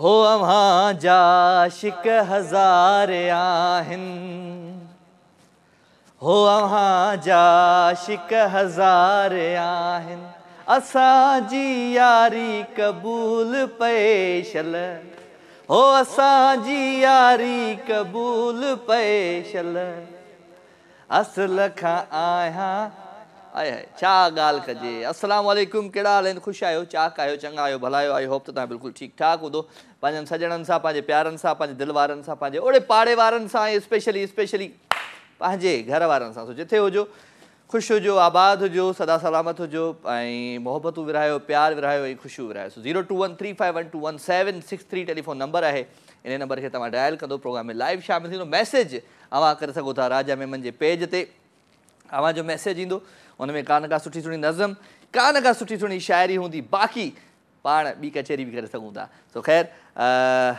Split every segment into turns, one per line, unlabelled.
हो अव्हां जा आशिक हज़ार आहिनि, हो अव्हां जा आशिक हज़ार आहिनि, असांजी यारी क़बूल पेशल, हो असांजी यारी क़बूल पेशल, असल खां आहियां आए हाय छा ॻाल्हि कजे। अस्सलाम वालेकुम, कहिड़ा हाल आहिनि? ख़ुशि आहियो, चाक आहियो, चङा आहियो, भला आहियो? आई होप त तव्हां बिल्कुलु ठीकु ठाक हूंदो। पंहिंजनि सॼणनि सां, पंहिंजे प्यारनि सां, पंहिंजे दिलि वारनि सां, पंहिंजे ओड़े पाड़े वारनि सां ऐं स्पेशली पंहिंजे घर वारनि सां जिथे हुजो ख़ुशि हुजो, आबाद हुजो, सदा सलामत हुजो ऐं मोहबतूं विरहायो, प्यार विरहायो ऐं ख़ुशियूं विरहायो। 0213512163 टेलीफोन नंबर आहे। इन नंबर खे तव्हां डायल कंदो, प्रोग्राम में लाइव शामिल थींदो। मैसेज अव्हां करे सघो था राजा मेमन जे पेज ते। अव्हां जो मैसेज ईंदो, उन में का न का सुठी सुठी नज़म, का न का सुठी सुठी शाइरी हूंदी, बाक़ी पाण ॿी कचहरी बि करे सघूं था। तो ख़ैर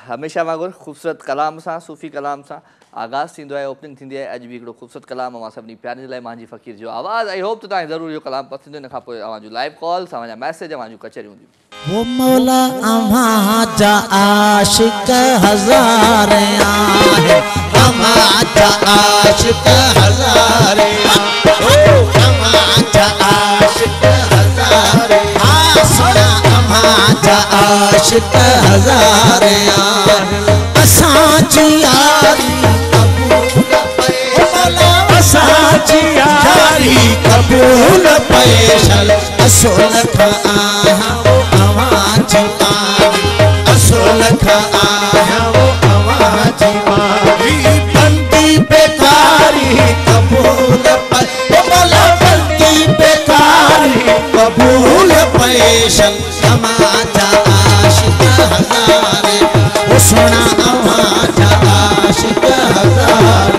हमेशह वांगुरु ख़ूबसूरत कलाम सां, सूफ़ी कलाम सां आगाज़ थींदो आहे, ओपनिंग थींदी आहे। अॼु बि हिकिड़ो ख़ूबसूरत कलाम मां सभिनी प्यारनि जे लाइ मुंहिंजी फ़क़ीर जो आवाज़। आई होप त तव्हांखे ज़रूरु इहो कलाम पसंदि ईंदो। इन खां पोइ अव्हांजूं लाइव कॉल्स, अव्हांजा मैसेज, अव्हांजूं कचहरियूं हूंदियूं।
वो मौला अव्हां जा आशिक हज़ार आहिनि, अव्हां जा आशिक हज़ार आशिक हज़ार असांजी यारी असांजी यारी क़बूल पेशल, असुल खां आहियां अव्हांजी मारी, असुल खां आहियां अव्हांजी मारी, बंदी बेकारी क़बूल पेशल, बंदी बेकारी क़बूल पेशल, सोना अव्हां जा आशिक हज़ार।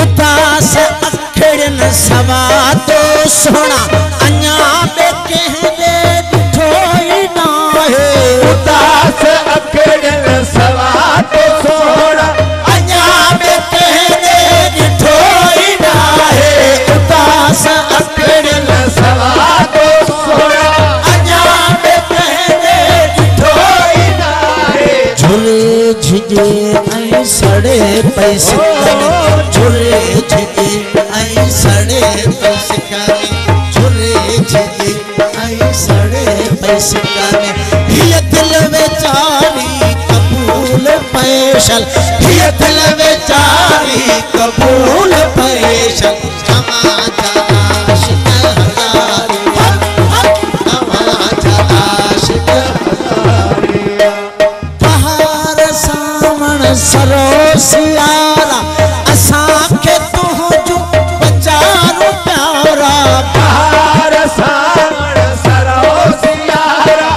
उदास अखड़न सवा तो सोना अञा बे कहंदे ॾिठो ई न आहे, उदास अखड़न सवा तो सोना अञा बे कहंदे ॾिठो ई न आहे, उदास अखड़न सवा तो सोना अञा बे कहंदे ॾिठो ई न आहे, झुले झिजे ऐं सड़े पई सिकनि, झुले झिजे ऐं सड़े पई सिकनि, झुले झिजे ऐं सड़े पई सिकनि, हीअ दिल वेचारी क़बूल पेशल, हीअ दिल वेचारी क़बूल पेशल, अव्हां जा आशिक हज़ार, अव्हां जा आशिक हज़ार, बहार सावण सरो सियारा असांखे तुंहिंजूं बचारूं प्यारा, बहार सावण सरो सियारा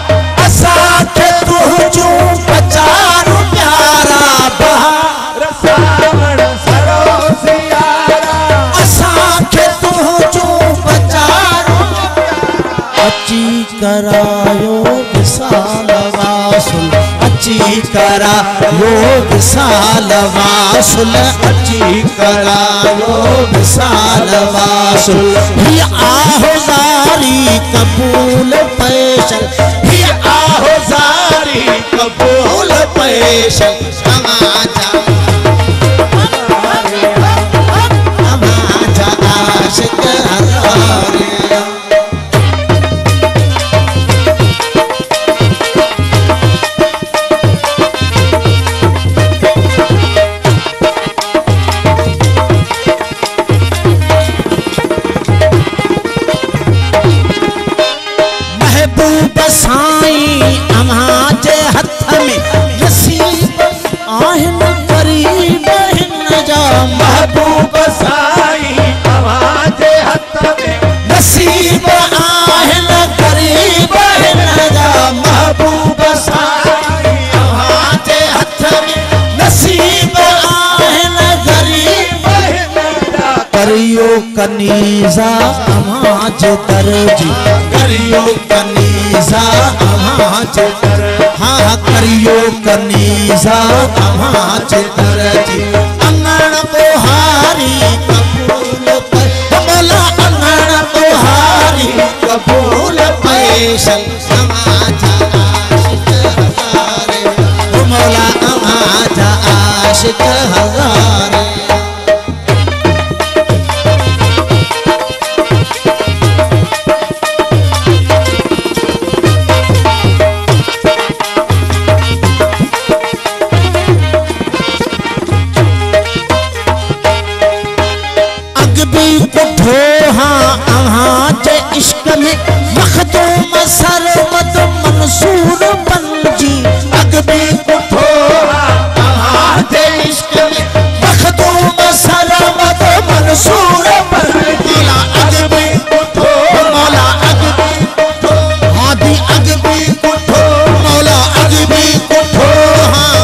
असांखे तुंहिंजूं बचारूं प्यारा, बहार सावण सरो सियारा असांखे तुंहिंजूं बचारूं प्यारा, अची करायो विसाल वासुल, अची करायो विसाल वासुल, अची करायो विसाल वासुल, हीअ आहुज़ारी क़बूल पेशल, हीअ आहुज़ारी क़बूल पेशल, अव्हां जा आशिक हज़ार। महबूब साईं अव्हां जे हथ में नसीब आहिनि ग़रीब हिन जा, महबूब साईं अव्हां जे हथ में नसीब आहिनि ग़रीब हिन जा, महबूब साईं अव्हां जे हथ में नसीब आहिनि ग़रीब हिन जा, करियो कनीज़ा अव्हां जे दर जी, करियो कनीज़ा अव्हां जे दर हाँ करियो कनीज़ा अव्हां जे दर जी अंगण बुहारी कबूल पे मौला अंगण बुहारी कबूल पैशन समाजा आशिक हज़ारे ओ मौला समाजा आशिक हज़ारे इश्क में मखदूम सरमद मंसूर बनजी अगबी उठो आते इश्क में मखदूम सरमद मंसूर बनजी अगबी उठो मौला अगबी उठो हादी अगबी उठो मौला अगबी उठो हाँ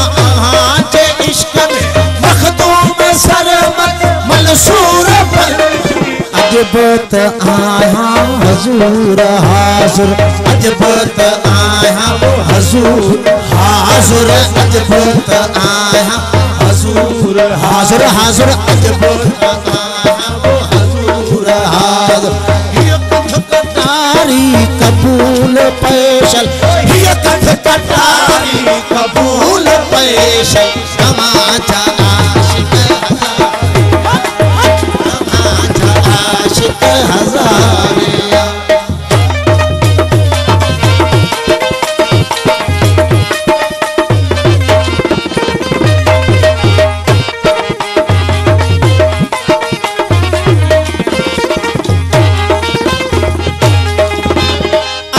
आते इश्क में मखदूम सरमद मंसूर बनजी अजबत आया हजूर हाजुर अजबत आया हजूर हाजुर अजबत आया हजूर हाजुर हाजुर अजबत आया हजूर हाजुर ये कथ कटारी कबूल पैशल ये कथ कटारी कबूल पैशल समाजा आशिक आशिक हज़ारे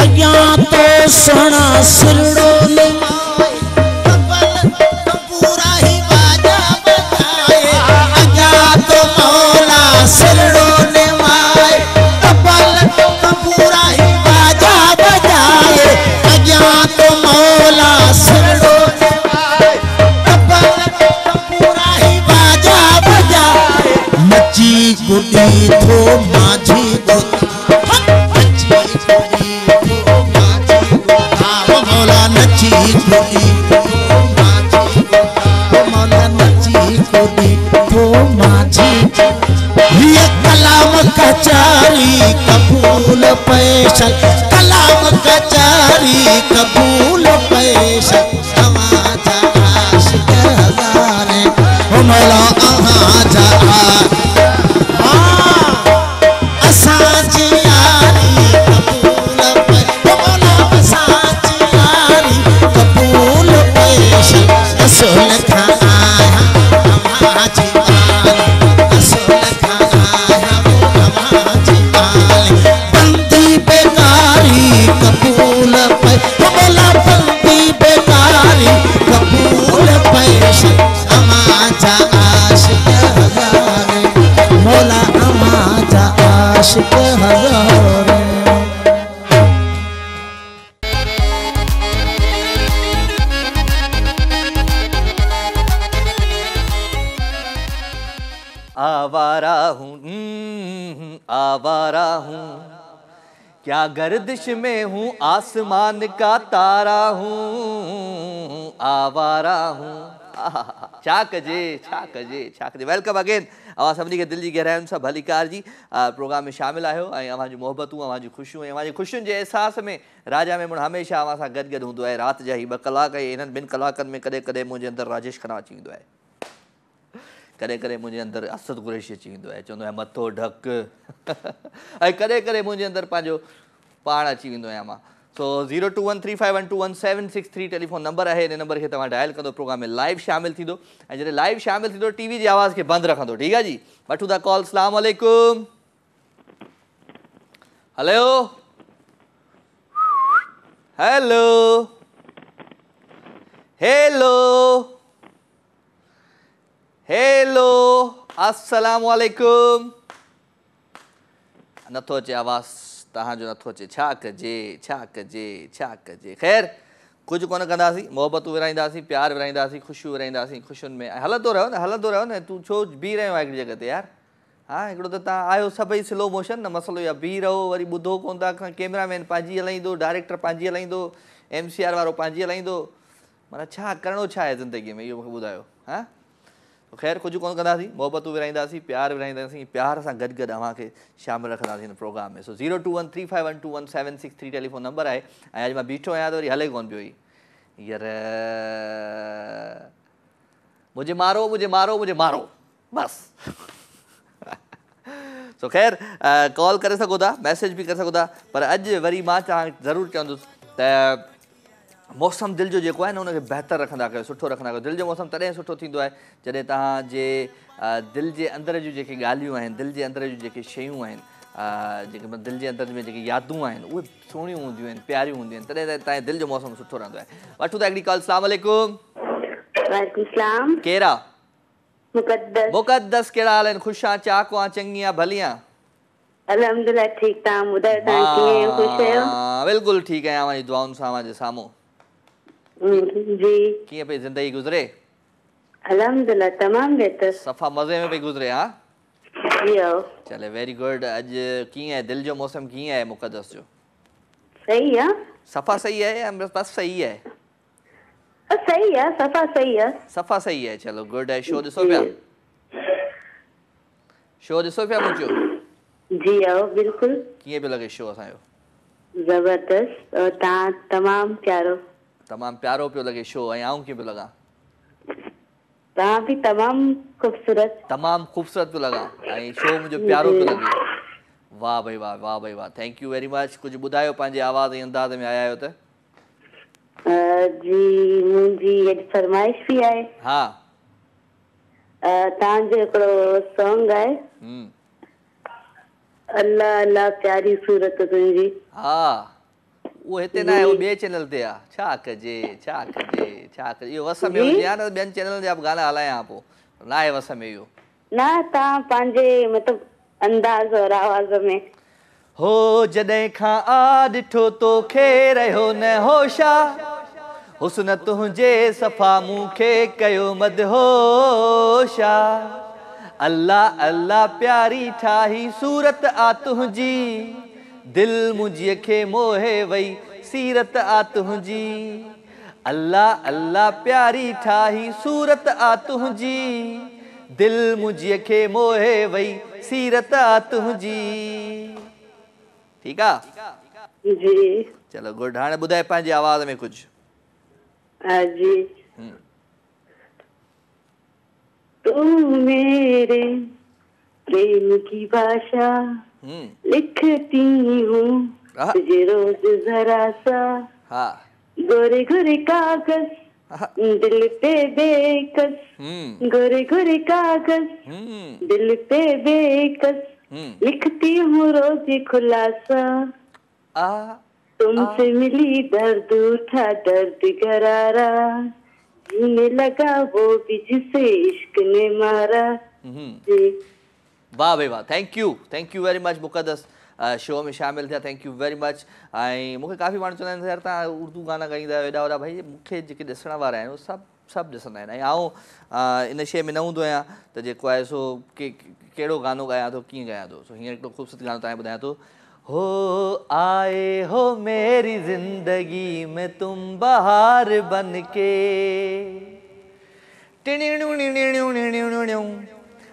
अयां तो सोना सिरड़ो लिमाए पूरा ही बाजा बजाए अयां तो मौला सिरड़ो गुडी थो माझी गोदी हाँ मौला नची गुडी मौला नची गुडी थो माझी ये कलाम कचारी कबूल पैशल कलाम कचारी कबूल पैशल समाजा आशिक हज़ारे ओ मौला आजा असूल खाया हमाजी असूल खाया हमाजी बंदी बेकारी कबूल पे मौला बंदी बेकारी कबूल पैश हमाजा आशिक हज़ारे मौला हमाजा आशिक हज़ारे
आवारा हूँ क्या गर्दिश में हूँ आसमान का तारा हूँ आवारा हूँ छा कजे वेलकम अगेन अवां सभिनी खे दिल जी गहराइयुनि सां भलीकार जी प्रोग्राम में शामिल आहियो ऐं अवां जूं मोहबतूं अवां जूं ख़ुशियूं ऐं अवां जी ख़ुशियुनि जे अहसास में राजा मेमून हमेशह अवां सां गॾु हूंदो आहे राति जा ही 2 कलाक ऐं इन्हनि 2 कलाकनि में कॾहिं कॾहिं मुंहिंजे अंदरि राजेश खन्ना अची वेंदो आहे कॾहिं कॾहिं मुंहिंजे अंदरि असद कुरैशी अची वेंदो आहे चवंदो आहे मथो ढक ऐं कॾहिं कॾहिं मुंहिंजे अंदरि पंहिंजो पाण अची वेंदो आहियां मां सो 0213512176 टेलीफोन नंबर आहे हिन नंबर खे तव्हां डायल कंदो प्रोग्राम में लाइव शामिल थींदो ऐं जॾहिं लाइव शामिल थींदो टीवी जी आवाज़ खे बंदि रखंदो ठीकु आहे जी वठूं था कॉल अस्सलाम वालेकुम हेलो हेलो हेलो हेलो अस्सलाम वालेकुम नथो अचे आवाज़ तव्हांजो नथो अचे छा कजे ख़ैर कुछ कोन कंदासीं मोहबतूं विराईंदासीं प्यार विराईंदासीं ख़ुशियूं विराईंदासीं ख़ुशियुनि में हलंदो रहो न तूं छो बीह रहियो आहे हिकिड़ी जॻह ते यार हाँ हिकिड़ो त तव्हां आयो सभई स्लो मोशन न मसलो या बीह रहो वरी ॿुधो कोन था कैमरामैन पंहिंजी हलाईंदो डायरेक्टर पंहिंजी हलाईंदो MC वारो पंहिंजी हलाईंदो माना छा करिणो छा आहे ज़िंदगीअ में इहो मूंखे ॿुधायो हा ख़ैर कुझु कोन कंदासीं मोहबतूं विराईंदासीं प्यार विराईंदासीं प्यार सां गॾु गॾु अव्हांखे शामिल रखंदासीं हिन प्रोग्राम में सो 02135121763 टेलीफोन नंबर आहे ऐं अॼु मां बीठो आहियां त वरी हले कोन पियो हींअर मुझे मारो बस सो ख़ैर कॉल करे सघो था मैसेज बि करे सघो था पर अॼु वरी मां ज़रूरु चवंदुसि त मौसम दिलि जो जेको आहे न उनखे बहितर रखंदा कयो सुठो रखंदा कयो दिलि जो मौसम तॾहिं सुठो थींदो आहे जॾहिं तव्हांजे दिलि जे अंदर जूं जेके ॻाल्हियूं आहिनि दिलि जे अंदर जूं जेके शयूं आहिनि जेके दिलि जे अंदर में जेके यादूं आहिनि उहे सुहिणियूं हूंदियूं आहिनि प्यारियूं हूंदियूं आहिनि तॾहिं त तव्हांजे दिलि जो मौसम सुठो रहंदो आहे वठूं था हिकिड़ी कॉल अस्सलाम वालेकुम केरु आहे मुक़द्दस कहिड़ा हाल आहिनि ख़ुशि आहियां चाक आहियां चङी आहियां भली आहियां
अल्हम्दुलिल्लाह ठीक तव्हां ॿुधायो तव्हां कीअं आहियो ख़ुशि आहियो
बिल्कुलु ठीकु आहियां मुंहिंजी दुआउनि सां मुंहिंजे साम्हूं
जी
कीअं पई ज़िंदगी गुज़रे
अल्हम्दुलिल्लाह तमामु बहितर
सफ़ा मज़े में पई गुज़रे हा
जी
चले वेरी गुड अॼु कीअं आहे दिलि जो मौसम कीअं आहे मुक़द्दस जो
सही आहे
सफ़ा सही आहे या बस सही आहे
सही आहे
सफ़ा सही आहे चलो गुड आहे शो ॾिसो पिया मुंहिंजो
जी बिल्कुलु
कीअं पियो लॻे शो असांजो
ज़बरदस्त और तव्हां तमामु प्यारो
पियो लॻे शो ऐं आऊं कीअं पियो लॻां
तव्हां बि तमामु ख़ूबसूरत
पियो लॻां ऐं शो मुंहिंजो प्यारो पियो लॻे वाह भाई वाह थैंक यू वेरी मच कुझु ॿुधायो पंहिंजे आवाज़ ऐं अंदाज़ में आया आहियो त
जी मुंहिंजी अॼु फरमाइश बि आहे
हा
तव्हांजो हिकिड़ो सॉन्ग आहे अल्लाह अल्लाह प्यारी सूरत तुंहिंजी
हा उहो हिते न आहे उहो ॿिए चैनल ते आहे छा कजे इहो वस में हुजे हा न ॿियनि चैनलनि जा बि गाना हलायां पोइ न आहे वस में इहो
न तव्हां पंहिंजे मतिलबु अंदाज़ और आवाज़ में
हो जॾहिं खां आ ॾिठो तोखे रहियो न होशा हुस्न तुंहिंजे सफ़ा मूंखे कयो मदहोशा अल्लाह अल्लाह प्यारी ठाही सूरत आ तुंहिंजी दिलि मुंहिंजीअ खे मोहे वई सीरत आ तुंहिंजी अल्लाह अल्लाह प्यारी ठाही सूरत आ तुंहिंजी दिलि मुंहिंजीअ खे मोहे वई सीरत आ तुंहिंजी ठीकु आहे
जी
चलो गुड हाणे ॿुधाए पंहिंजी आवाज़ में कुझु
जी तू मेरे प्रेम की भाषा लिखती हूँ तुझे रोज जरा सा गोरे गोरे कागज दिल पे बेकस गोरे गोरे कागज दिल पे बेकस लिखती हूँ रोज खुलासा तुमसे मिली दर्द उठा दर्द करारा जीने लगा वो भी जिसे इश्क ने मारा
वाह भाई वाह थैंक यू वेरी मच मुक़द्दस शो में शामिल थिया थैंक यू वेरी मच ऐं मूंखे काफ़ी माण्हू चवंदा आहिनि यार तव्हां उर्दू गाना ॻाईंदा आहियो एॾा वॾा भाई मूंखे जेके ॾिसण वारा आहिनि उहे सभु ॾिसंदा आहिनि ऐं आउं इन शइ में न हूंदो आहियां त जेको आहे सो कहिड़ो गानो ॻायां थो कीअं ॻायां थो सो हींअर हिकिड़ो ख़ूबसूरत गानो तव्हांखे ॿुधायां थो हो आए हो मेरी जिंदगी में तुम बहार बन के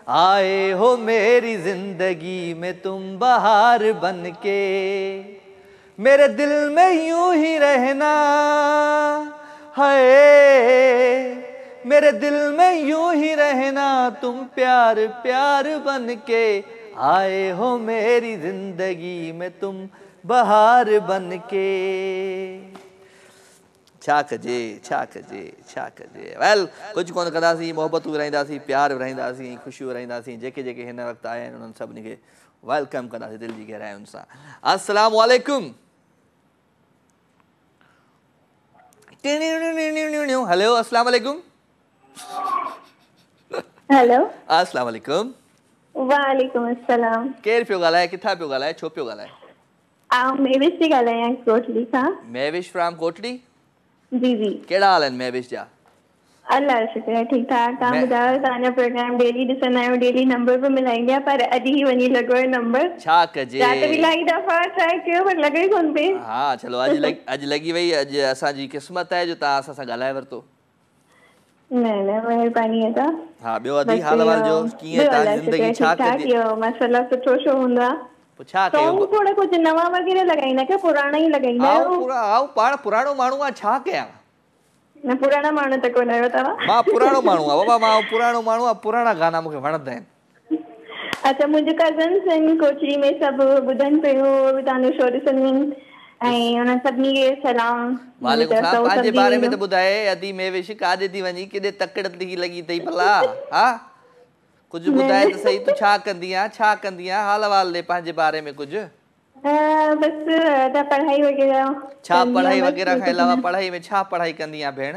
आए हो मेरी जिंदगी में तुम बहार बन के मेरे दिल में यूं ही रहना है मेरे दिल में यूं ही रहना तुम प्यार प्यार बन के आए हो मेरी जिंदगी में तुम बहार बन के छा कजे वेल कुझु कोन कंदासीं मोहबतूं विराईंदासीं प्यार विराईंदासीं ख़ुशियूं विराईंदासीं जेके हिन वक़्तु आया आहिनि उन्हनि सभिनी खे वेलकम कंदासीं दिलि जी गहराइयुनि सां अस्सलाम वालेकुम हेलो अस्सलाम वालेकुम
हेलो
अस्सलाम वालेकुम
वालेकुम अस्सलाम
केरु पियो ॻाल्हाए किथां पियो ॻाल्हाए छो पियो ॻाल्हाए
मेविश थी ॻाल्हायां कोटली सां
मेविश फ्रॉम कोटली
जी
कहिड़ा हाल आहिनि मेविश जा
अल्लाह जो शुक्र है, ठीक ठाक। तव्हां ॿुधायो, तव्हांजा प्रोग्राम डेली ॾिसंदा आहियूं, डेली नंबर बि मिलाईंदा, पर अॼु ई वञी लॻो आहे नंबर।
छा कजे,
राति बि इलाही दफ़ा ट्राई कयो पर लॻे कोन पे।
हा चलो अॼु लॻी वई। अॼु असांजी क़िस्मत आहे जो तव्हां असां सां ॻाल्हाए वरितो।
न महिरबानी आहे। तव्हां
हा ॿियो अदी हाल वाल जो कीअं तव्हांजी ज़िंदगी छा कंदी?
मसाला सुठो शो हूंदा।
छा कयो?
सॉन्ग थोड़ा कुछ नवा वगैरह लगाईंदा क्या? पुराना ही लगाईंदा हो?
आउ पाण पुराणो माण्हू आ, छा कयां?
न पुराना माण्हू त कोन आहियो तव्हां।
मां पुराणो माण्हू आ बाबा, मां पुराणो माण्हू आ। पुराणा गाना मूंखे वणंदा आहिनि।
अच्छा, मुंहिंजे कज़न्स आहिनि कोचरी में, सभु ॿुधनि पियो तव्हांजो शो ॾिसंदियूं आहिनि ऐं उन्हनि सभिनी खे सलाम।
वालेकुम सलाम। पंहिंजे बारे में त ॿुधाए अदी मेविश, काॾे थी वञी, केॾे तकड़ थी लॻी अथई भला? हा कुझु ॿुधाए त सही, तूं छा कंदी आहीं, छा कंदी आहीं? हाल वाल ॾे पंहिंजे बारे में कुझु।
बस पढ़ाई वगैरह।
छा पढ़ाई वगैरह खां अलावा पढ़ाई में छा पढ़ाई कंदी आहीं भेण?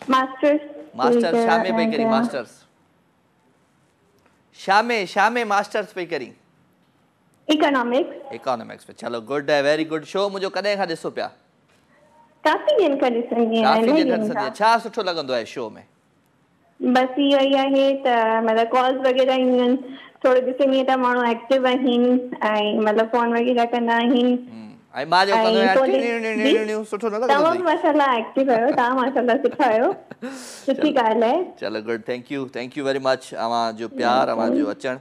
मास्टर्स।
मास्टर्स छा में पई करी? मास्टर्स छा में मास्टर्स पई करी? इकोनॉमिक्स पे। चलो गुड है, वेरी गुड। शो मुझे कॾहिं खां ॾिसो पिया?
काफ़ी दिन खां ॾिसंदी आहियां।
छा सुठो लॻंदो आहे शो में?
बस इहो ई आहे त मतलब कॉल्स वगैरह ईंदियूं आहिनि, थोरो ॾिसंदी त माण्हू एक्टिव आहिनि ऐं मतलब फोन वगैरह कंदा आहिनि।
ऐं मां जो कंदो आहियां सुठो न लॻंदो?
तमामु माशाल्लाह एक्टिव आहियो तव्हां, माशाल्लाह सुठा आहियो, सुठी ॻाल्हि आहे।
चलो good, thank you very much. अवां जो प्यार, अवां जो अचणु,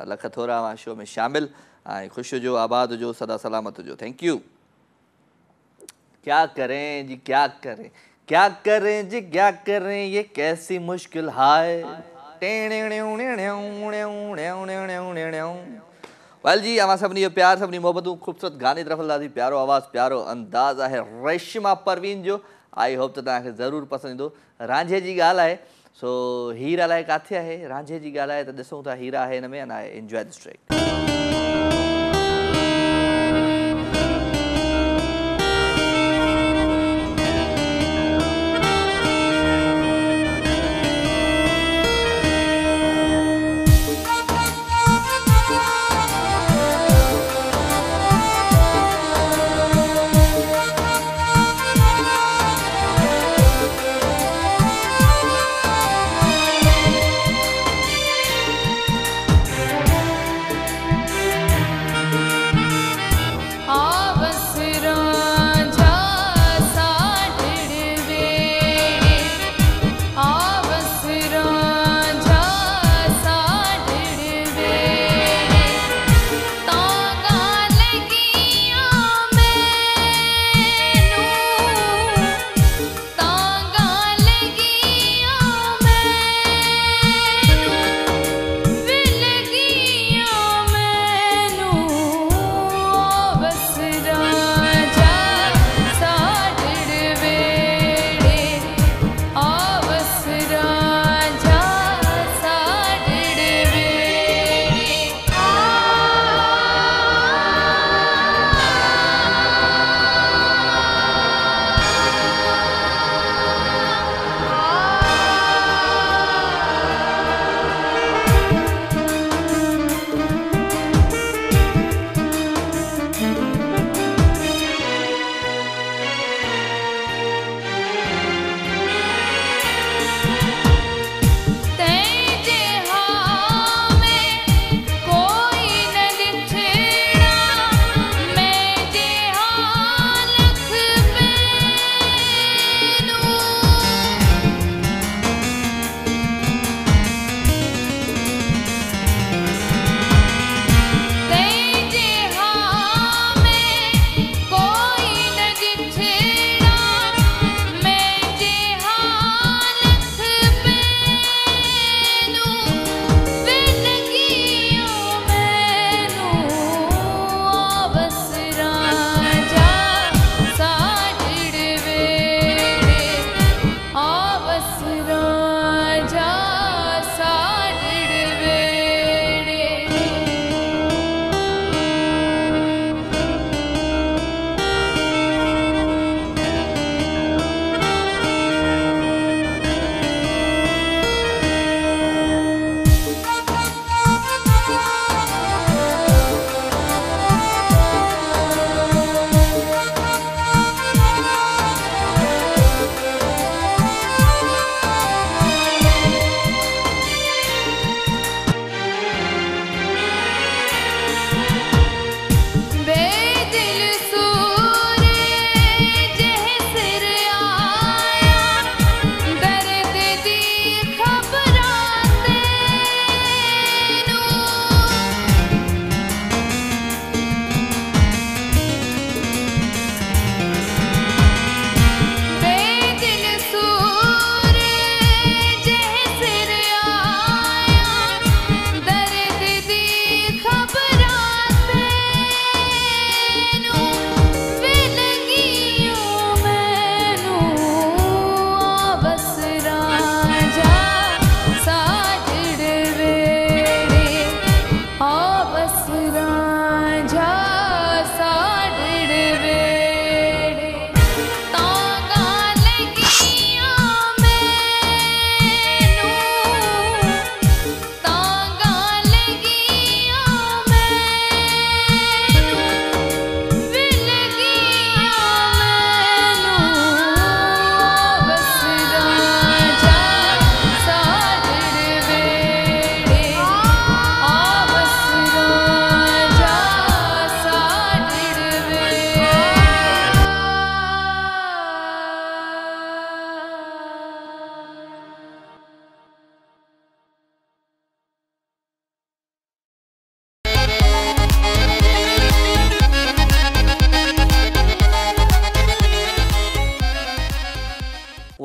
लख थोरा अवां शो में शामिल ऐं ख़ुशि हुजो, आबाद हुजो, सदा सलामत हुजो। Thank U. क्या करें जी क्या करें, क्या करें जी क्या करें, ये कैसी मुश्किल है। वाल जी अवां सभिनी जो प्यार, सभिनी मोहब्बतूं, ख़ूबसूरत गाने तरफ़ हलंदासीं। प्यारो आवाज़, प्यारो अंदाज़ आहे रेशमा परवीन जो। आई होप त तव्हांखे ज़रूरु पसंदि ईंदो। रांझे जी ॻाल्हि आहे, सो हीर अलाए किथे आहे, रांझे जी ॻाल्हि आहे त ॾिसूं था हीरा आहे हिन में। And I enjoy this track.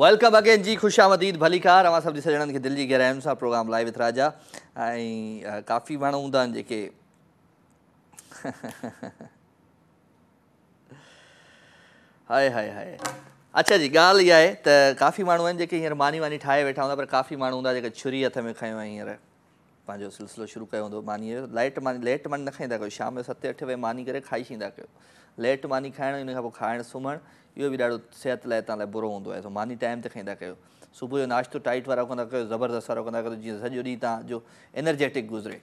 Welcome again जी, खुश आमदीद भलीकार। अवां सभिनी सॼणनि खे दिलि जी गहराइयुनि सां प्रोग्राम लाइव विथ राजा। ऐं काफ़ी माण्हू हूंदा आहिनि जेके हाय हाय हाय। अच्छा जी, ॻाल्हि इहा आहे त काफ़ी माण्हू आहिनि जेके हींअर मानी वानी ठाहे वेठा हूंदा, पर काफ़ी माण्हू हूंदा जेके छुरी हथ में खयो ऐं हींअर पंहिंजो सिलसिलो शुरू कयो हूंदो मानीअ जो। लेट मानी न खाईंदा कयो, शाम जो 7-8 बजे मानी करे खाई छॾींदा कयो। लेट मानी खाइण, इन खां पोइ खाइणु सुम्हणु, इहो बि ॾाढो सिहत लाइ तव्हां लाइ बुरो हूंदो आहे। मानी टाइम ते खाईंदा कयो। सुबुह जो नाश्तो टाइट वारो कंदा कयो, ज़बरदस्त वारो कंदा कयो, जीअं सॼो ॾींहुं तव्हांजो एनर्जेटिक गुज़रे।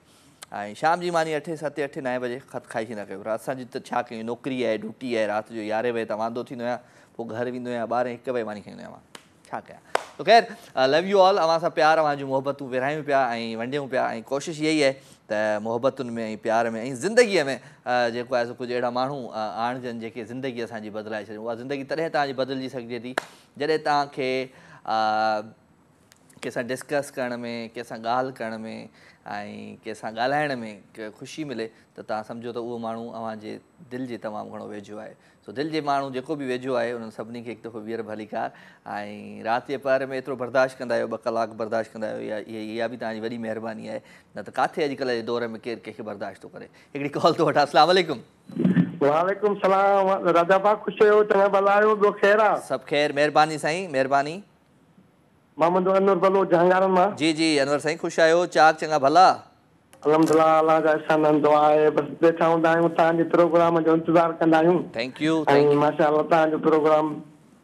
ऐं शाम जी मानी 7-8-9 बजे खत खाई छॾींदा कयो। पर असांजी त छा कयूं, नौकिरी आहे, ड्यूटी आहे, राति जो 11 बजे त वांदो थींदो आहियां, पोइ घर वेंदो आहियां 12-1 बजे मानी खाईंदो आहियां मां, छा कयां। तो ख़ैर, लव यू ऑल। अवां सां प्यार, अवां जूं मोहबतूं विरहायूं पिया ऐं वंडियूं पिया। ऐं कोशिशि इहा ई आहे त मोहबतुनि में ऐं प्यार में ऐं ज़िंदगीअ में जेको आहे सो कुझु अहिड़ा माण्हू आणिजनि जेके ज़िंदगी असांजी बदिलाए छॾनि। उहा ज़िंदगी तॾहिं तव्हांजी बदिलिजी सघिजे थी जॾहिं तव्हांखे कंहिंसां डिस्कस करण में, कंहिंसां ॻाल्हि करण में ऐं कंहिंसां ॻाल्हाइण में ख़ुशी मिले, त तव्हां सम्झो त उहो माण्हू अव्हांजे दिलि जे तमामु घणो वेझो आहे। सो दिलि जे माण्हू जेको बि वेझो आहे, उन्हनि सभिनी खे हिकु दफ़ो वीहर भलीकार। ऐं राति जे पहर में एतिरो बर्दाश्त कंदा आहियो, 2 कलाक बर्दाश्त कंदा आहियो, इहा बि तव्हांजी वॾी महिरबानी आहे। न त किथे अॼुकल्ह जे दौर में केरु कंहिंखे बर्दाश्त थो करे। हिकिड़ी कॉल थो वठां। अस्सलाम वालेकुम।
वालेकुम सलाम। राजा भाउ ख़ुशि आहियो, चङा भला आहियो, ॿियो ख़ैरु आहे?
सभु ख़ैरु, महिरबानी साईं, महिरबानी।
मोहम्मद अनवर बलो जहांगारनि मां।
जी जी अनवर साईं, ख़ुशि आहियो, चाक चङा भला?
अल्हम्दुलिल्लाह, अल्लाह जा एहसान दुआ आहे। बसि वेठा हूंदा आहियूं, तव्हांजे प्रोग्राम जो इंतज़ारु कंदा आहियूं।
Thank U.
ऐं माशाअल्लाह तव्हांजो प्रोग्राम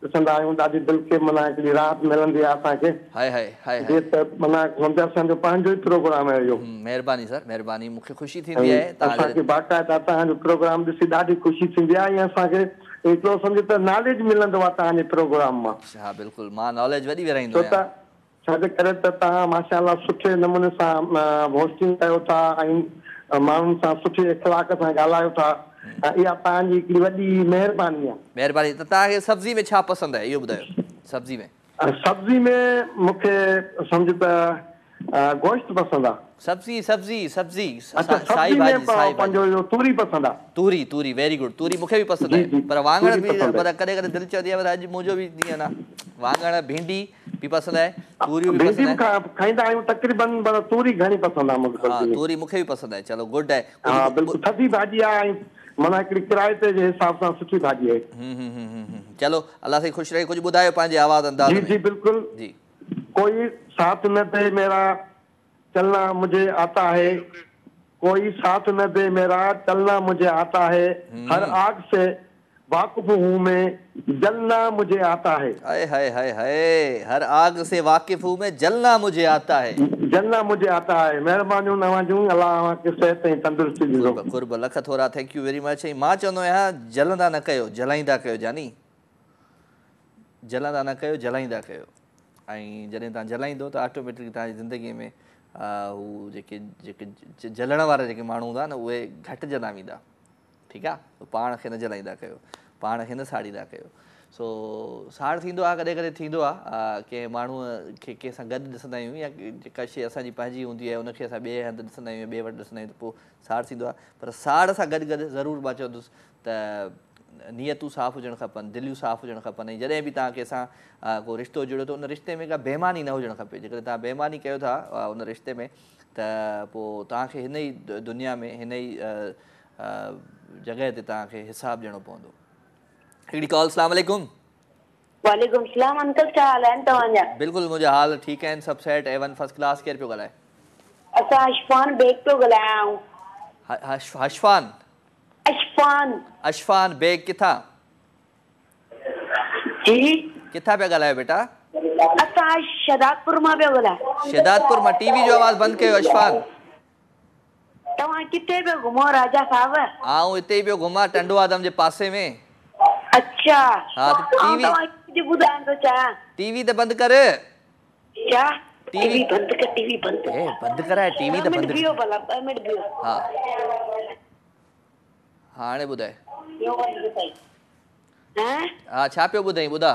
ॾिसंदा आहियूं, ॾाढी दिलि खे माना हिकिड़ी राहत मिलंदी आहे असांखे।
हाय हाय हाय
जीअं त माना सम्झो असांजो पंहिंजो ई प्रोग्राम आहे इहो।
महिरबानी सर, महिरबानी। मूंखे ख़ुशी थींदी आहे
असांखे बाक़ाइदा तव्हांजो प्रोग्राम ॾिसी ॾाढी ख़ुशी थींदी आहे। ऐं असांखे हिकिड़ो सम्झो त नॉलेज मिलंदो आहे तव्हांजे प्रोग्राम मां।
हा बिल्कुलु, मां नॉलेज वॾी विरहाईंदो आहियां।
छो त छाजे करे त तव्हां माशाअल्लाह सुठे नमूने सां होस्टिंग कयो था ऐं माण्हुनि सां सुठे इख़लाक़ सां ॻाल्हायो था। इहा तव्हांजी हिकिड़ी वॾी महिरबानी आहे।
महिरबानी। त तव्हांखे सब्ज़ी में छा पसंदि आहे इहो ॿुधायो? सब्ज़ी में
सब्ज़ी में मूंखे सम्झ त गोश्त पसंदि आहे।
सब्ज़ी सब्ज़ी सब्ज़ी
अच्छा,
साई भाॼी,
पंहिंजो इहो तूरी पसंदि आहे।
तूरी, तूरी वेरी गुड। तूरी मूंखे बि पसंदि आहे, पर वाङण बि कॾहिं कॾहिं दिलि चवंदी आहे, पर अॼु मुंहिंजो बि ॾींहुं आहे न। वाङण, भिंडी भी पसंदि आहे, तूरियूं बि पसंदि आहे।
खाईंदा आहियूं तक़रीबन, पर तूरी घणी पसंदि आहे मूंखे।
हा, तूरी मूंखे बि पसंदि आहे। चलो गुड आहे।
हा बिल्कुलु, थधी भाॼी आहे, माना हिकिड़ी किरायते जे हिसाब सां सुठी भाॼी आहे।
चलो अल्लाह से ख़ुशि रहे। कुझु ॿुधायो पंहिंजे आवाज़ अंदाज़ में।
जी जी बिल्कुलु
जी।
कोई साथ न दे मेरा चलना मुझे आता है, कोई साथ न दे मेरा चलना मुझे आता है, हर आग से वाकिफ हूँ मैं, जलना मुझे आता है।
हाय हाय हाय हाय, हर आग से वाकिफ हूँ मैं, जलना मुझे आता है।
जलना मुझे आता है। महिरबानी नवाजूं, अल्लाह के सेहत ऐं तंदुरुस्ती ॾिजो।
कुर्ब लख थोरा, थैंक यू वेरी मच। मां चवंदो आहियां जलंदा न कयो, जलाईंदा कयो जानी। जलंदा न कयो, जलाईंदा कयो। ऐं जॾहिं तव्हां जलाईंदो त ऑटोमेटिकली तव्हांजी ज़िंदगीअ में हू जेके जलण वारा जेके माण्हू हूंदा न, उहे घटिजंदा वेंदा। ठीकु आहे? पाण खे न जलाईंदा कयो, पाण खे न साड़ींदा कयो। सो साड़ थींदो आहे, कॾहिं कॾहिं थींदो आहे कंहिं माण्हूअ खे कंहिंसां गॾु ॾिसंदा आहियूं, या जेका शइ असांजी पंहिंजी हूंदी आहे उनखे असां ॿिए हंधि ॾिसंदा आहियूं, ॿिए वटि ॾिसंदा आहियूं, त पोइ साड़ थींदो आहे। पर साड़ सां गॾु गॾु ज़रूरु मां चवंदुसि त नियतूं साफ़ु हुजणु खपनि, दिलियूं साफ़ु हुजणु खपनि। ऐं जॾहिं बि तव्हां कंहिंसां को रिश्तो जुड़ियो त उन रिश्ते में का बेईमानी न हुजणु खपे। जेकॾहिं तव्हां बेईमानी कयो था उन रिश्ते में, त पोइ तव्हांखे हिन ई दुनिया में, हिन ई जॻह ते तव्हांखे हिसाबु ॾियणो पवंदो। हिकिड़ी कॉल। अस्सलाम वालेकुम।
वालेकुम सलाम अंकल, छा हाल आहिनि तव्हांजा?
बिल्कुलु मुंहिंजा हाल ठीकु आहिनि, सभु सेट A1 फर्स्ट क्लास। केरु पियो ॻाल्हाए?
असां अशफान बेग पियो ॻाल्हायूं।
अशफान? अशफान बेग किथां?
जी
किथां पिया ॻाल्हायो बेटा?
असां शहदादपुर मां पिया ॻाल्हायूं।
शहदादपुर मां। टीवी जो आवाज़ बंदि कयो अशफान।
तव्हां किथे पिया घुमो राजा साहब?
आऊं हिते ई पियो घुमां, टंडो आदम जे पासे में।
अच्छा।
हा त टीवी त बंदि कर।
क्या? टीवी बंद कर, टीवी बंद कर।
बंदि कराए टीवी त बंदि।
बियो भला 2 मिनट बियो।
हा हाणे ॿुधाए। हा छा पियो ॿुधाई? ॿुधा।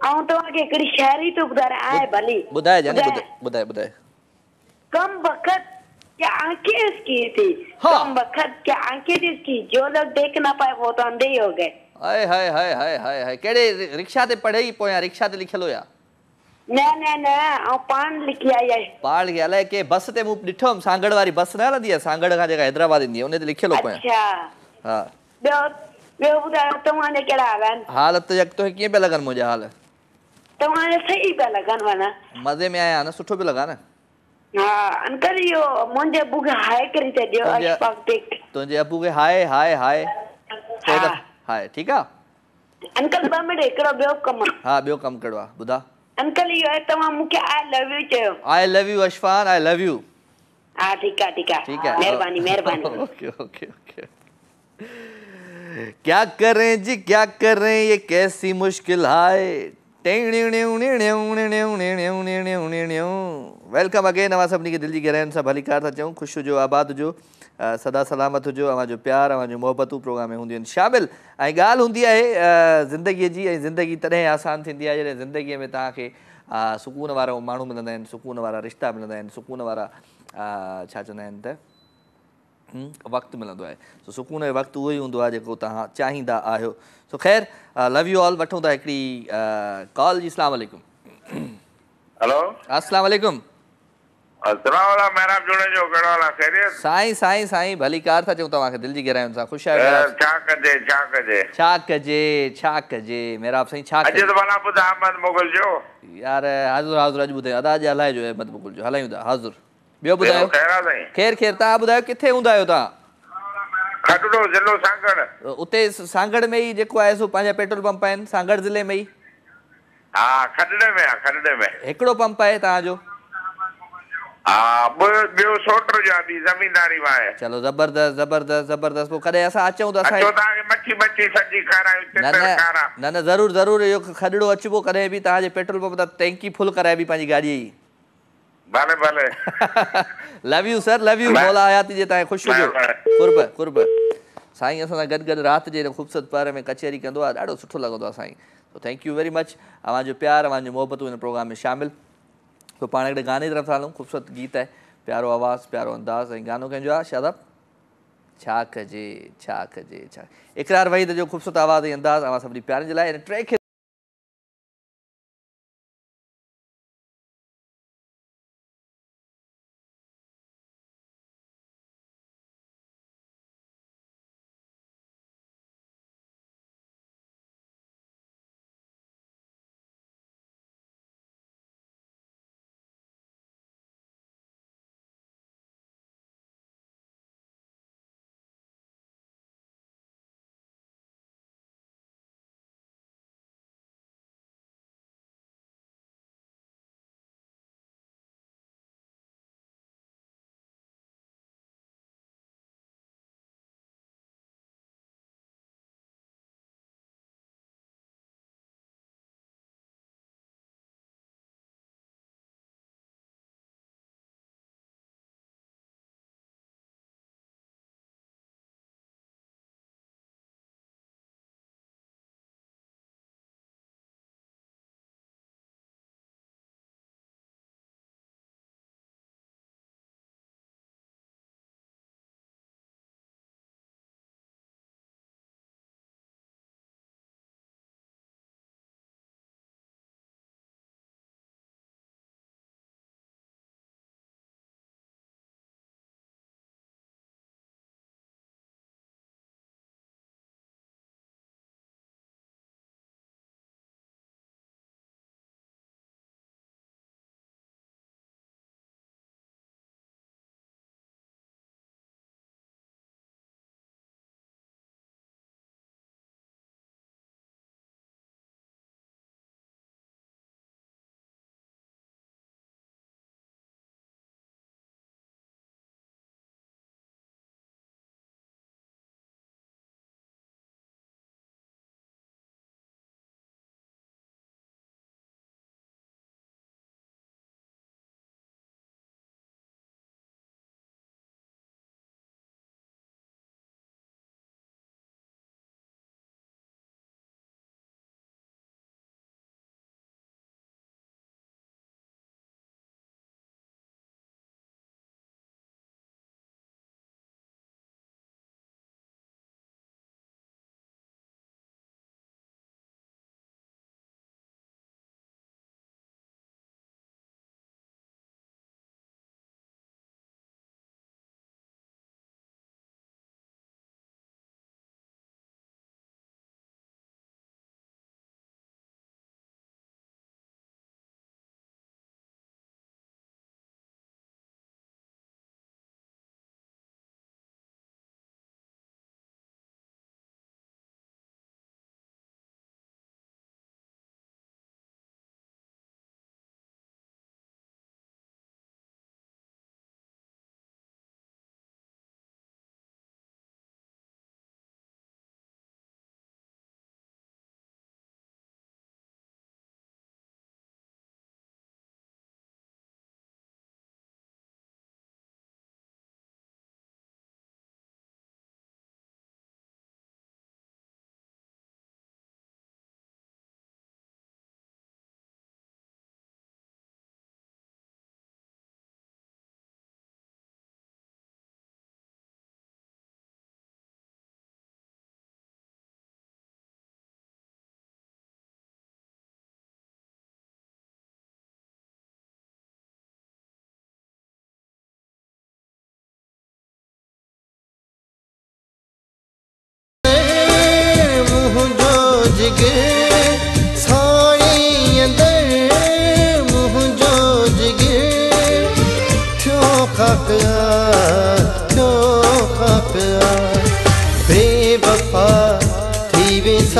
आऊं तव्हांखे हिकिड़ी शाइरी थो ॿुधायां, आहे भली?
ॿुधाए जानी, ॿुधाए ॿुधाए।
कम वक्त क्या आंखें इसकी थी, कम वक्त क्या आंखें थी इसकी, जो लोग देख ना पाए वो तो अंधे ही हो गए।
हाय हाय हाय हाय हाय हाय कहिड़े रिक्शा ते पढ़े ई पोयां रिक्शा ते लिखियलु हुया
न न न ऐं पाण लिखी आई आहे।
पाण लिखी अलाए के बस ते मूं ॾिठो हुअमि सांगड़ वारी बस न हलंदी आहे सांगड़ खां जेका हैदराबाद ईंदी आहे उन ते लिखियलु हो पोयां।
अच्छा
हा
ॿियो ॿियो ॿुधायो तव्हांजा कहिड़ा हाल आहिनि?
हाल त तोखे कीअं पिया लॻनि मुंहिंजा हाल?
तव्हांजा सही पिया लॻनि वञा।
मज़े में आया न सुठो पियो लॻा न।
हा अंकल इहो मुंहिंजे अबू खे हाय करे था ॾियो अशफाक टेक।
तुंहिंजे अबू खे हाय हाय हाय टे
हा
दफ़ा हाय ठीकु आहे।
अंकल 2 मिंट हिकिड़ो ॿियो कमु आहे।
हा ॿियो कमु कहिड़ो आहे ॿुधा।
अंकल इहो आहे तव्हां मूंखे आई लव यू चयो।
I love you Ashfan I love you.
हाँ ठीक है
ठीक है
मेहरबानी मेहरबानी।
ओके ओके ओके क्या करें जी क्या करें ये कैसी मुश्किल है। वेलकम अगेन अवां सभिनी खे दिलि जी गहराइनि सां भली कार था चऊं ख़ुशि हुजो आबाद हुजो सदा सलामत हुजो अवां जो प्यार अवां जो मोहबतूं प्रोग्राम में हूंदियूं आहिनि शामिल ऐं ॻाल्हि हूंदी आहे ज़िंदगीअ जी ऐं ज़िंदगी तॾहिं आसान थींदी आहे जॾहिं ज़िंदगीअ में तव्हांखे सुकून वारा माण्हू मिलंदा आहिनि सुकून वारा रिश्ता मिलंदा आहिनि सुकून वारा छा चवंदा आहिनि त वक़्तु मिलंदो आहे सो सुकून जो वक़्तु उहो ई हूंदो आहे जेको तव्हां चाहींदा आहियो। सो ख़ैर लव यू ऑल वठूं था हिकिड़ी कॉल जी। अस्सलाम वालेकुम।
हेलो
अस्सलाम वालेकुम। साईं साईं साईं भली कार था चऊं तव्हांखे दिलि जी गहराइयुनि सां ख़ुशि आहियो। छा कजे मेरा साईं छा कजे यार हाज़ुर हाज़ुर अॼु ॿुधायो अदा अॼु हलाइजो अहमद मुकुल जो हलायूं था हाज़ुर। ॿियो ॿुधायो ख़ैर ख़ैर तव्हां ॿुधायो किथे हूंदा आहियो तव्हां? उते सांगड़ में ई जेको आहे सो पंहिंजा पेट्रोल पंप आहिनि सांगड़ ज़िले में ई?
हा खडड़े में आहे खडड़े में
हिकिड़ो पंप आहे तव्हांजो?
हा ॿियो सोटर जो आहे ज़मीनदारी में आहे।
चलो ज़बरदस्त ज़बरदस्त ज़बरदस्त पोइ कॾहिं असां अचूं त
तव्हांखे मच्छी मच्छी सब्जी खारायूं।
न न ज़रूरु ज़रूरु इहो खडड़ो अचिबो कॾहिं बि तव्हांजे पेट्रोल पंप तां टैंकी फुल कराइबी पंहिंजी गाॾीअ जी।
भले भले
love U sir love U मौला हयाती जे तव्हां ख़ुशि हुजो कुर्ब कुर्ब। साईं असां सां गॾु गॾु राति जे ख़ूबसूरत पर में कचहरी कंदो आहे ॾाढो सुठो लॻंदो आहे साईं। तो थैंक यू वेरी मच अवां जो प्यार अवां जो मोहबतूं हिन प्रोग्राम में शामिल। तो पाण हिकिड़े गाने जी तरफ़ था हलूं ख़ूबसूरत गीत आहे प्यारो आवाज़ प्यारो अंदाज़ ऐं गानो कंहिंजो आहे शादाब छा कजे छा इकरार वहीद जो ख़ूबसूरत आवाज़ ऐं अंदाज़ अवां सभिनी प्यारनि जे लाइ हिन ट्रैक खे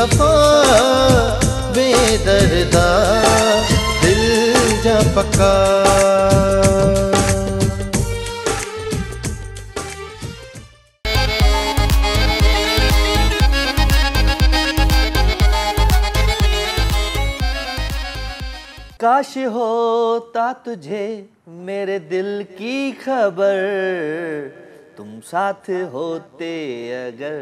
बेसफ़ा बेदर्दा दिल जा पक्का।
काश होता तुझे मेरे दिल की खबर, तुम साथ होते अगर।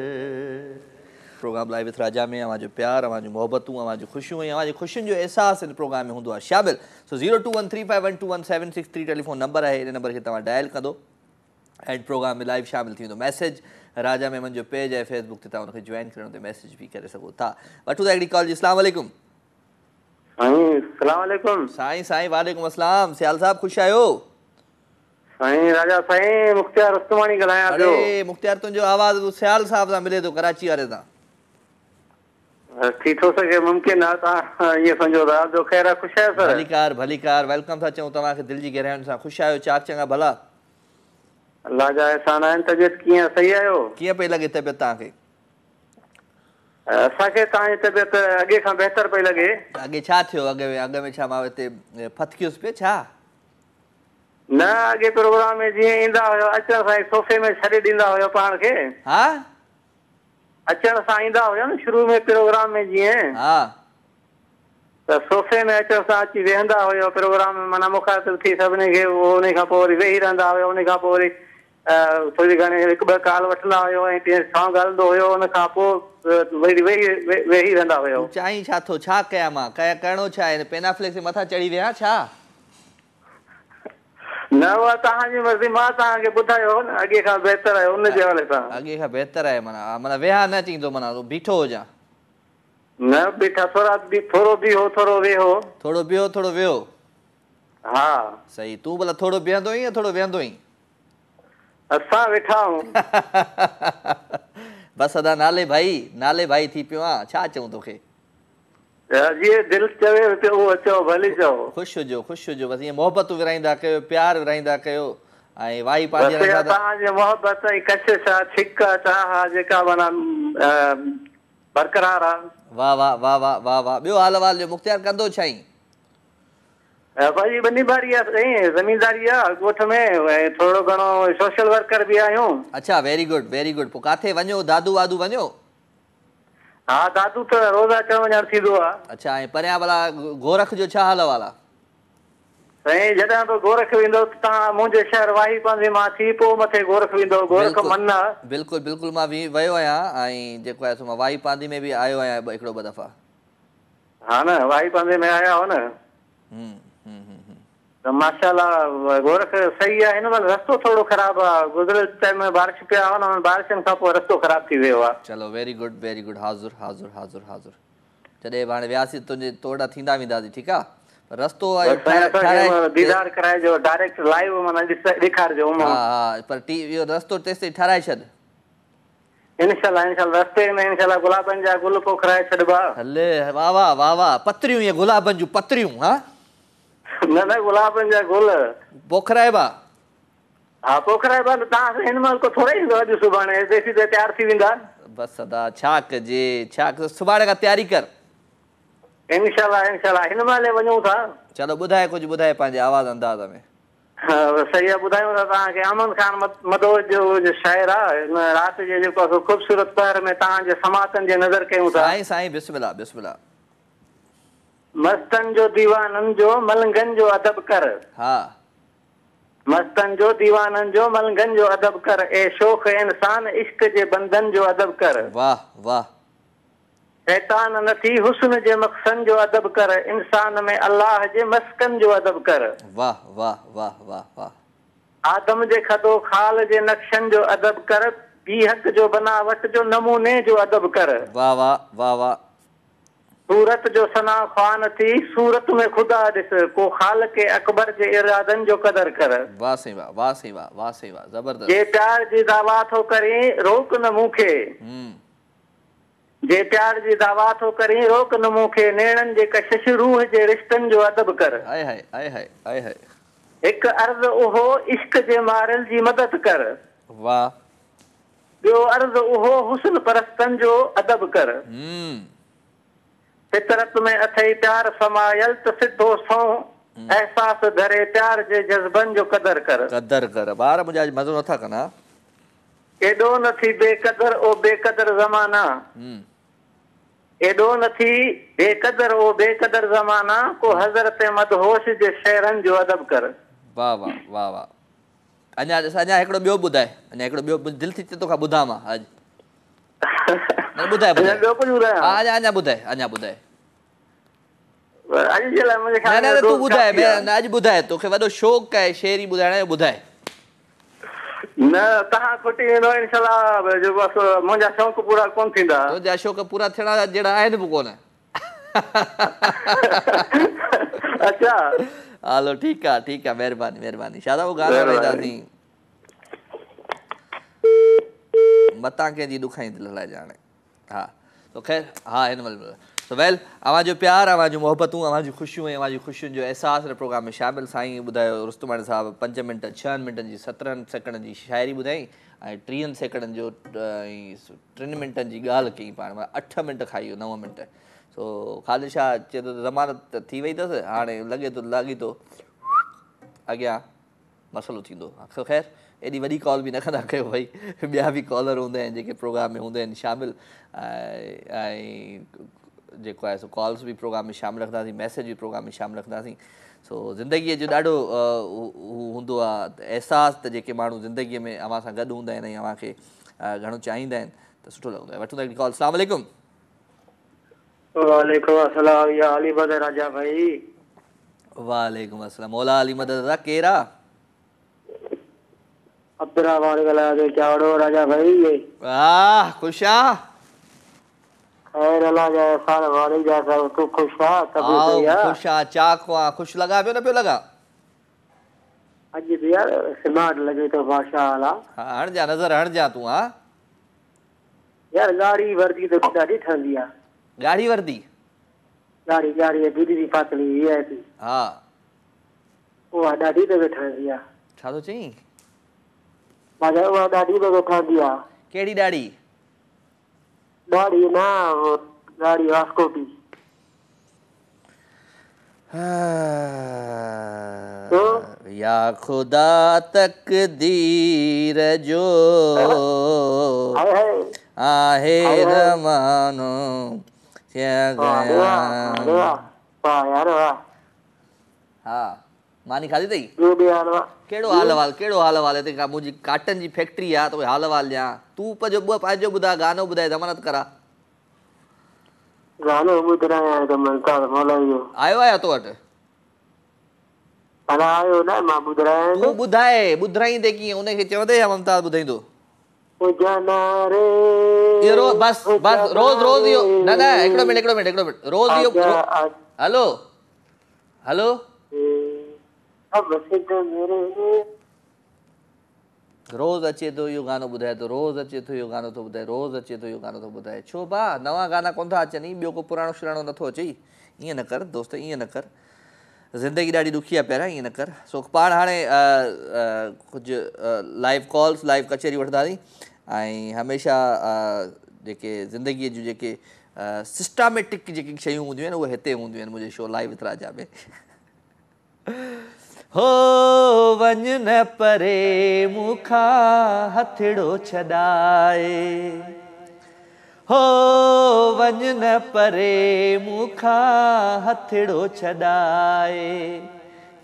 प्रोग्राम लाइव विथ राजा में हमारे प्यार, हमारी मोहब्बतूं, हमारी खुशियों, हमारी खुशियों जो एहसास इन प्रोग्राम में होंदो आहे शामिल। सो 0213512173 टेलीफोन नंबर है, इन नंबर के तव्हां डायल कंदो एंड प्रोग्राम में लाइव शामिल थी वेंदो। मैसेज राजा मेमन जो पेज है फेसबुक ते तव्हां उनखे ज्वाइन करणो ते मैसेज भी करे सघो था। वठूं था हिकिड़ी कॉल जी। अस्सलाम वालेकुम।
सलाम अलैकुम।
साईं साईं वालेकुम अस्सलाम। सियाल साहब खुश आयो?
साईं राजा साईं मुख्तियार उस्तमानी ॻाल्हायां पियो।
अरे मुख्तियार तुंहिंजो आवाज़ सियाल साहब सां मिले थो, कराची वारे सां।
थी थो सघे, मुमकिन आहे तव्हां ईअं सम्झो था। जो ख़ैर आहे, ख़ुशि आहियो सर?
भलीकार भलीकार, वेलकम था चऊं तव्हांखे दिलि जी गहराइयुनि सां। ख़ुशि आहियो? चाक चङा भला?
अल्लाह जा एहसान आहिनि। तबियत कीअं, सही आहियो?
कीअं पई लॻे तबियत तव्हांखे?
असांखे तव्हांजी तबियत अॻे खां बहितर पई लॻे।
अॻे छा थियो? अॻ में छा मां हिते फथकियुसि पियो छा?
न, अॻे प्रोग्राम में जीअं ईंदा हुयो अचण सां सोफ़े में छॾे ॾींदा हुयो पाण खे।
हा
अचण सां ईंदा हुयो न शुरू में प्रोग्राम में जीअं,
हा
त सोफ़े में अचण सां अची वेहंदा हुयो प्रोग्राम में, माना मुखातिब थी सभिनी खे उन खां पोइ वरी वेही रहंदा हुयो। उन खां पोइ वरी थोरी घणी हिकु ॿ काल वठंदा हुयो ऐं तीअं सॉन्ग हलंदो हुयो। उन खां पोइ वरी वेही रहंदा हुयो।
चाहीं छा थो? छा कयां मां? करिणो छा आहे? पेनाफ्लेक्स जे मथां चढ़ी विया छा?
न, उहा तव्हांजी मर्ज़ी। मां तव्हांखे ॿुधायो न अॻे खां बहितर आहे उनजे हवाले सां।
अॻे खां बहितर आहे माना? माना वेहा न चईंदो, माना बीठो हुजां?
न बीठा, थोरो बीहो थोरो वेहो।
थोरो बीहो थोरो वेहो।
हा
सही। तूं भला थोरो बीहंदो आहीं या थोरो वेहंदो आहीं?
असां वेठा आहियूं।
बसि अदा नाले भाई थी पियो आहे। छा चऊं तोखे?
जीअं दिलि चवे पियो उहो चओ, भली चओ।
ख़ुशि हुजो बसि। ईअं मोहबतूं विराईंदा कयो, प्यार विराईंदा कयो ऐं वाही पाजी
तव्हांजी मोहबत ऐं कशिश आहे, छिक चाह जेका माना बरक़रार आहे।
वाह वाह वाह वाह वाह वाह। ॿियो हाल वाल जो मुख्तियार कंदो छाईं?
भाई ॿनी बारी आहे साईं, ज़मीनदारी आहे ॻोठ में ऐं थोरो घणो सोशल वर्कर बि आहियूं।
अच्छा, वेरी गुड वेरी गुड। पोइ किथे वञो? दादू वादू वञो?
हा दादू त रोज़ अचण वञणु थींदो आहे।
अच्छा, ऐं परियां भला गोरख जो छा हाल वाला?
साईं जॾहिं बि गोरख वेंदो तव्हां मुंहिंजे शहर वाही पांधे मां थी पोइ मथे गोरख वेंदो। गोरख मन आहे।
बिल्कुलु बिल्कुलु। मां वियो आहियां ऐं जेको आहे सो मां वाही पांधी में बि आयो आहियां हिकिड़ो ॿ दफ़ा।
हा न, वाही पांधे में आया हो न। त माशाल्लाह गोरख सही आहे। हिन महिल रस्तो थोरो ख़राबु आहे। गुज़िरियल टाइम में बारिश पिया हुआ न, बारिशनि खां पोइ रस्तो ख़राबु थी वियो आहे।
चलो वेरी गुड वेरी गुड। हाज़ुर हाज़ुर हाज़ुर हाज़ुर। जॾहिं हाणे वियासीं तुंहिंजे तोड़ा थींदा वेंदासीं। ठीकु आहे? रस्तो
दीदार कराइजो, डायरेक्ट लाइव माना ॾेखारिजो।
हा हा, पर इहो रस्तो तेसिताईं ठाराए छॾ।
इंशाल्लाह इंशाल्लाह। रस्ते में इंशाल्लाह गुलाबनि जा गुल पोखराए छॾिबा।
हले वाह वाह वाह वाह। पत्रियूं इहे गुलाबनि जूं पत्रियूं? हा
न गुलाबनि जा गुल
पोखराइबा?
हा पोखराइबा। तव्हां हिन महिल को थोरा ईंदो अॼु सुभाणे देसी ते तयारु थी वेंदा।
बसि अदा छा कजे छा सुभाणे खां तयारी कर।
इंशाल्लाह इंशाल्लाह। हिन महिल वञूं था।
चलो ॿुधाए कुझु ॿुधाए पंहिंजे आवाज़ अंदाज़ में।
सही आहे, ॿुधायूं था तव्हांखे। अमन खान मदोद जो शाइर आहे। राति जे जेको आहे ख़ूबसूरत पहर में तव्हांजे समातनि जे नज़र कयूं था।
साईं साईं बिस्मिल्लाह बिस्मिल्लाह।
मस्तनि जो दीवाननि जो मलंगनि जो अदब कर।
हा
मस्तनि जो दीवाननि जो मलंगनि जो अदब कर। ए शोख इंसान इश्क जे बंधन जो अदब कर।
वाह वाह।
शैतान नथी हुस्न जे मक़सन जो अदब कर। इंसान में अल्लाह जे मस्कन जो अदब कर।
वाह वाह वाह वाह वाह।
आदम जे खदो खाल जे नक्शनि जो अदब कर। बीहक जो बनावट जो नमूने जो अदब कर।
वाह वाह वाह वाह।
सूरत जो सना ख्वान थी सूरत में खुदा ॾिस। को खाल के अकबर जे इरादनि जो कदर कर।
वाह सही वाह वाह सही वाह वाह सही वाह। जबरदस्त।
जे प्यार जी दावा थो करे रोक न मूंखे। जे प्यार जी दावा थो करे रोक न मूंखे। नेणनि जे कशिश रूह जे रिश्तनि जो अदब कर।
आए हाय आए हाय आए हाय।
हिकु अर्ज़ उहो इश्क जे मारिल जी मदद कर।
वाह।
ॿियो अर्ज़ उहो हुस्न परस्तनि जो अदब कर।
फितरत में अथई प्यार समायल त सिद्धो सौ एहसास घरे प्यार जे जज़्बन जो कदर कर
ॿार मुंहिंजा अॼु मज़ो नथा कनि।
एॾो नथी बेक़दर ओ बेक़दर ज़माना, एॾो नथी बेक़दर ओ बेक़दर ज़माना, को हज़रत मदहोश जे शेरनि जो अदब कर।
वाह वाह वाह वाह। अञा हिकिड़ो ॿियो ॿुधाए, अञा हिकिड़ो ॿियो दिलि थी तोखां ॿुधां मां अॼु। ॿुधाए
ॿियो कुझु ॿुधायां?
हा अञा ॿुधाए, अञा ॿुधाए।
अॼु जे लाइ मुंहिंजे ख़्याल में
तूं ॿुधाए, अॼु ॿुधाए, तोखे वॾो शौक़ु आहे शेरी ॿुधाइण जो, ॿुधाए।
न तव्हां खुटी वेंदो इंशाल्लाह, जो बसि मुंहिंजा शौक़ पूरा कोन थींदा।
तुंहिंजा शौक़ पूरा थियण जहिड़ा आहिनि बि कोन।
अच्छा
हलो ठीकु आहे, महिरबानी महिरबानी। शादा वो गाना ॻाईंदासीं मतां कंहिंजी ॾुखाई दिलि लाइ ॼाणे। हा तो ख़ैर, हा हिन महिल तो वेल अवां जो प्यार, अवां जूं मोहबतूं, अवां जूं ख़ुशियूं ऐं अवां जूं ख़ुशियुनि जो अहसास हिन प्रोग्राम में शामिल। साईं ॿुधायो रुस्तमानी साहिबु 5 मिंट 6 मिंटनि जी 17 सेकंडनि जी शाइरी ॿुधाई ऐं 30 सेकंडनि जो ऐं 3 मिंटनि जी ॻाल्हि कई पाण। 8 मिंट खाई वियो, 9 मिंट। सो ख़ालिद शाह चए थो ज़मानत थी वई अथसि, हाणे लॻी थो अॻियां मसइलो थींदो। सो ख़ैर एॾी वॾी कॉल बि न कंदा कयो भई, ॿिया बि कॉलर हूंदा आहिनि जेके प्रोग्राम में हूंदा आहिनि शामिल, ऐं जेको आहे सो कॉल्स बि प्रोग्राम में शामिल रखंदासीं, मैसेज बि प्रोग्राम में शामिल रखंदासीं। सो ज़िंदगीअ जो ॾाढो हूंदो आहे अहसासु त जेके माण्हू ज़िंदगीअ में अव्हां सां गॾु हूंदा आहिनि ऐं अव्हांखे घणो चाहींदा आहिनि त सुठो लॻंदो आहे। वठूं था हिकिड़ी कॉल। अस्सलाम वालेकुम।
वालेकुम अस्सलाम या अली मदद राजा भाई।
वालेकुम अस्सलाम मौला अली मदद दादा, केरु आहे?
अब्दुर्रहमान ॻाल्हायो चावड़ो राजा भाई।
वाह ख़ुशि आहे?
खैर अल्लाह जा एहसान वाली जा सब तू खुश आ? तबी सही आ?
खुश आ, चाक आ, खुश लगा पियो न पियो लगा?
अज भी यार स्मार्ट लगे तो माशाअल्लाह।
हां हण जा नजर हण जा तू। हां
यार गाड़ी वर्दी तो ॾाढी ठंडी आ।
गाड़ी वर्दी?
गाड़ी दीदी पातली है थी।
हां
वो ॾाढी तो ठंडी आ।
छा तो चई?
मां वो ॾाढी तो ठंडी आ।
केड़ी दाढ़ी?
दाढ़ी ना वो दाढ़ी वास्कोपी।
या खुदा तकदीर जो आहे ज़मानो क्या गया। हाँ मानी खाधी अथई? कहिड़ो हाल वाल हिते का मुंहिंजी काटन जी फैक्ट्री आहे त हाल वाल ॾियां। तूं पंहिंजो ॿुधाए, गानो ॿुधाए, ज़मानत करा।
गानो ॿुधायां त मुमताज़ मौलवी
आयो आहे तो वटि?
अला आयो न, मां ॿुधायां।
तूं ॿुधाईंदे कीअं? उनखे चवंदे या मुमताज़ ॿुधाईंदो? ये बस रोज़ इहो न हिकिड़ो मिनट रोज़ इहो। हेलो रोज़ अचे थो इहो गानो ॿुधाए थो, रोज़ अचे थो इहो गानो थो ॿुधाए, रोज़ अचे थो इहो गानो थो ॿुधाए। छो भाउ नवां गाना कोन था अचनि? ॿियो को पुराणो शुराणो नथो अचे? ईअं न कर दोस्त, ईअं न कर। ज़िंदगी ॾाढी ॾुखी आहे पहिरियां, ईअं न कर। सो पाण हाणे कुझु लाइव कॉल्स, लाइव कचहरी वठंदासीं ऐं हमेशह जेके ज़िंदगीअ जूं जेके सिस्टमेटिक जेकी शयूं हूंदियूं आहिनि उहे हिते हूंदियूं आहिनि मुंहिंजे शो लाइव विथ राजा में। हो वञ न परे मूंखां हथड़ो छॾाए, हो वञ न परे मूंखां हथड़ो छॾाए,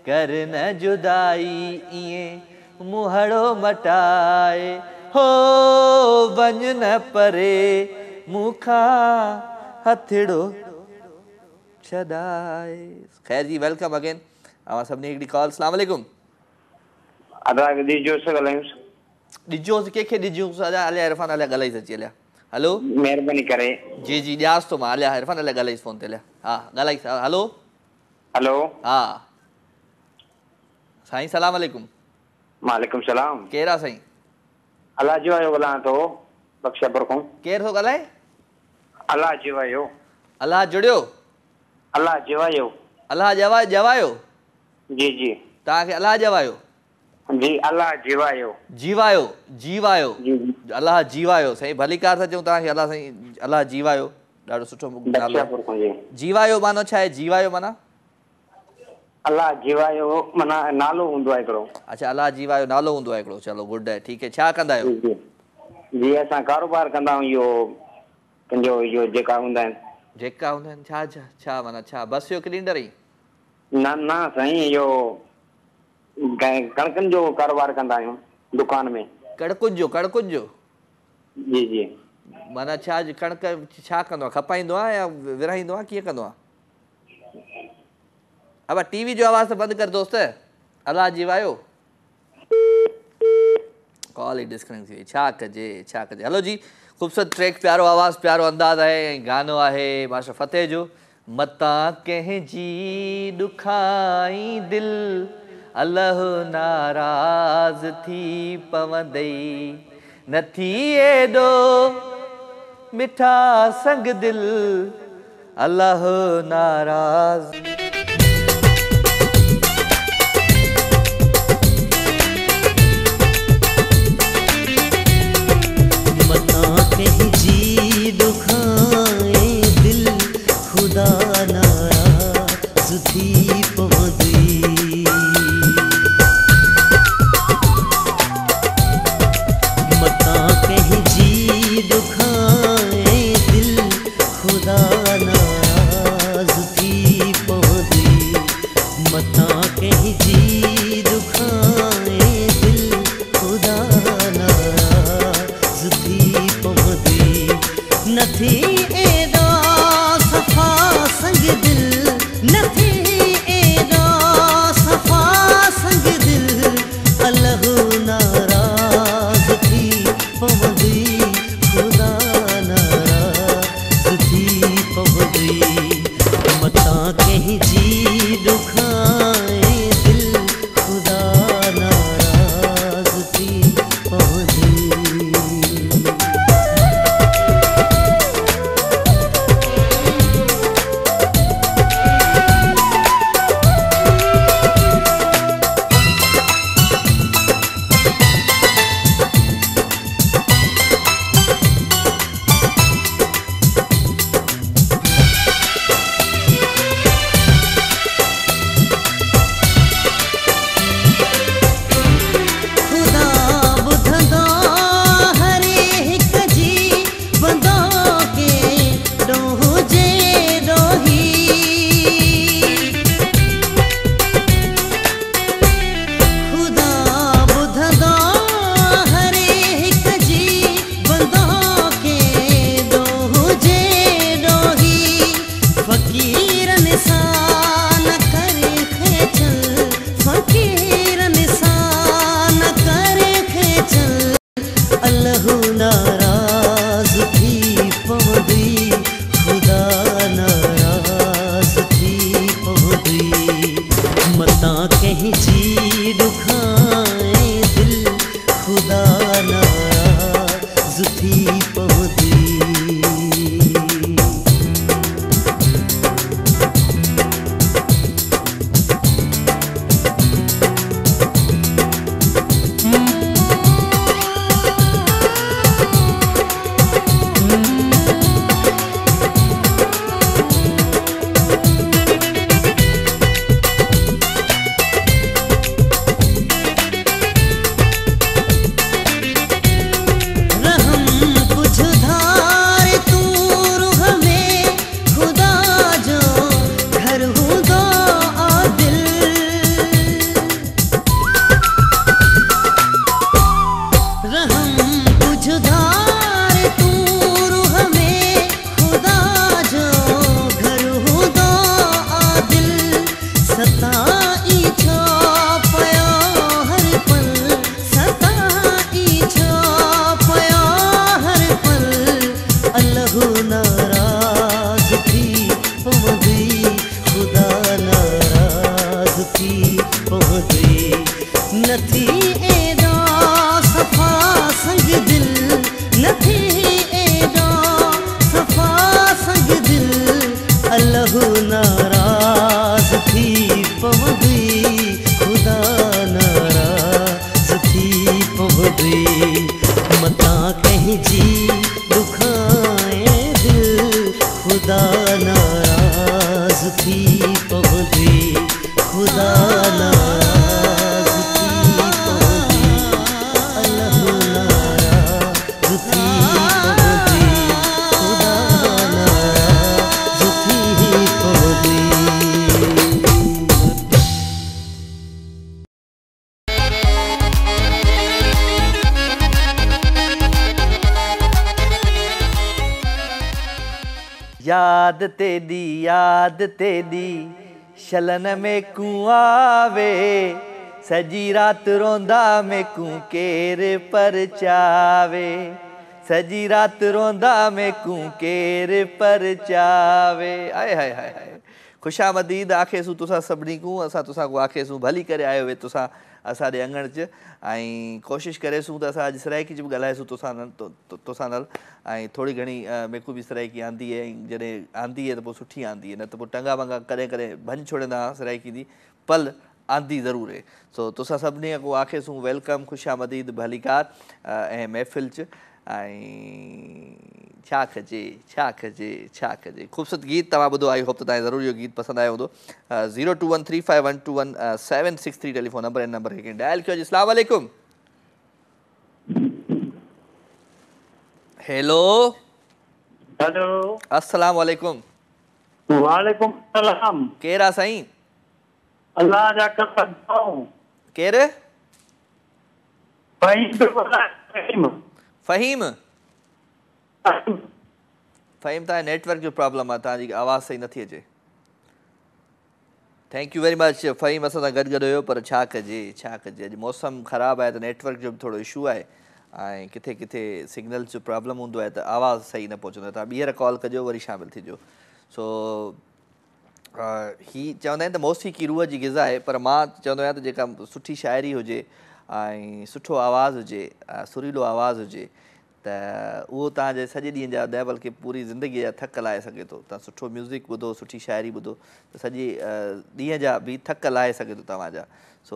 कर न जुदाई ईअं मुहड़ो मटाए, हो वञ न परे मूंखां हथड़ो छॾाए। ख़ैर जी, वेलकम अगेन। अवां सभिनी हिकिड़ी कॉल। अस्सलाम वालेकुम। ॾिजोसि कंहिंखे ॾिजोसि? अलिया इरफान अलिया ॻाल्हाईसि अची अलिया। हेलो
महिरबानी करे।
जी ॾियासि थो मां अलिया इरफान अलिया ॻाल्हाईसि फोन ते अलिया। हा ॻाल्हाईसि। हेलो हा साईं सलाम वालेकुम।
वालेकुम सलाम।
केरु आहे साईं?
अलाह जीवायो ॻाल्हायां थो बख्शियापुर खां।
केरु थो ॻाल्हाए?
अलाह जीवायो।
अलाह जुड़ियो?
अलाह जीवायो।
अलाह जवायो?
जी जी।
तव्हांखे अलाह जवायो?
जी अलाह जीवायो।
जीवायो। अलाह जीवायो साईं, भली कार सां चऊं तव्हांखे अलाह साईं अलाह जीवायो। ॾाढो सुठो नालो।
दक्षापुर खां जी।
जीवा जो मानो छा आहे? जीवा जो माना
अलाह जीवा जो माना नालो हूंदो आहे हिकिड़ो।
अच्छा, अलाह जीवा जो नालो हूंदो आहे हिकिड़ो। चलो गुड आहे, ठीकु आहे। छा कंदा आहियो?
जी जी असां कारोबार कंदा आहियूं। इहो पंहिंजो इहो जेका हूंदा आहिनि
जेका हूंदा आहिनि छा छा छा माना छा बस जो सिलेंडर ई?
न न साईं, इहो कणकनि जो कारोबार कंदा आहियूं दुकान में।
कणकुनि जो? कणकुनि जो?
जी जी।
माना छा कणक छा कंदो आहे? खपाईंदो आहे या विरहाईंदो आहे? कीअं कंदो आहे? अब टीवी जो आवाज़ बंदि कर दोस्त। अलाह जीवायो कॉल ही डिस्कनेक्ट थी वई। छा कजे छा कजे। हलो जी, ख़ूबसूरत ट्रैक, प्यारो आवाज़, प्यारो अंदाज़ आहे ऐं गानो आहे मास्टर फ़तेह जो। मता कंहिंजी ॾुखाई दिल अल्लाह नाराज़ थी पवंदई, नथी एॾो मिठा संग दिल अल्लाह नाराज़।
खुदा नाराज थी पहुंची, खुदा नाराज थी पहुंची, अल्लाह नाराज थी पहुंची, खुदा नाराज थी पहुंची।
याद तेदी शलन में कुआवे, सजी रात रोंदा में कू केर परचावे, सजी रात रोंदा में कू केर परचावे। आए हाय हाय हाय खुशामदीद आखेसूं तुसां सभिनी को, असां तुसां को आखेसूं भली करे आयो वे तुसां असांजे अंगण च, ऐं कोशिशि करेसूं त असां अॼु सराइकी च बि ॻाल्हाएसूं तुसां नाल, ऐं थोरी घणी मेकू बि सराइकी आंदी आहे, जॾहिं आंदी आहे त पोइ सुठी आंदी आहे, न त पोइ टंगा वंगा कॾहिं कॾहिं भञ छोड़ींदा सराइकी जी, पल आंदी ज़रूरु आहे। सो तुसां सभिनी को आखेसूं वेलकम, खुशामदीद भलीकार ऐं महफ़िल च, ऐं छा कजे छा कजे छा कजे। ख़ूबसूरत गीत तव्हां ॿुधो, आई होप त तव्हांखे ज़रूरु इहो गीत पसंदि आयो हूंदो। 02135121763 टेलीफोन नंबर, इन नंबर खे डायल कयो जी। अस्सलाम वालेकुम। हेलो
हेलो,
अस्सलाम वालेकुम।
वालेकुम सलाम।
केरु आहे साईं?
अल्लाह जा कसम।
केरु?
फहीम।
फ़हीम तव्हांजे नेटवर्क जो प्रॉब्लम आहे, तव्हांजी आवाज़ सही नथी अचे। थैंक यू वेरी मच फ़हीम, असां सां गॾु हुयो, पर छा कजे छा कजे, अॼु मौसम ख़राबु आहे त नेटवर्क जो बि थोरो इशू आहे, ऐं किथे किथे सिग्नल जो प्रॉब्लम हूंदो आहे त आवाज़ सही न पहुचंदो आहे। तव्हां ॿीहर कॉल कजो, वरी शामिलु थिजो। सो ही चवंदा आहिनि त मौसीक़ी रूह जी ग़िज़ा आहे, पर मां चवंदो आहियां त जेका सुठी शाइरी हुजे ऐं सुठो आवाज़ु हुजे, सुरीलो आवाज़ु हुजे, त उहो तव्हांजे सॼे ॾींहं जा न बल्कि पूरी ज़िंदगीअ जा थक लाहे सघे थो। तव्हां सुठो म्यूज़िक ॿुधो, सुठी शाइरी ॿुधो त सॼे ॾींहं जा बि थक लाहे सघे थो तव्हांजा। सो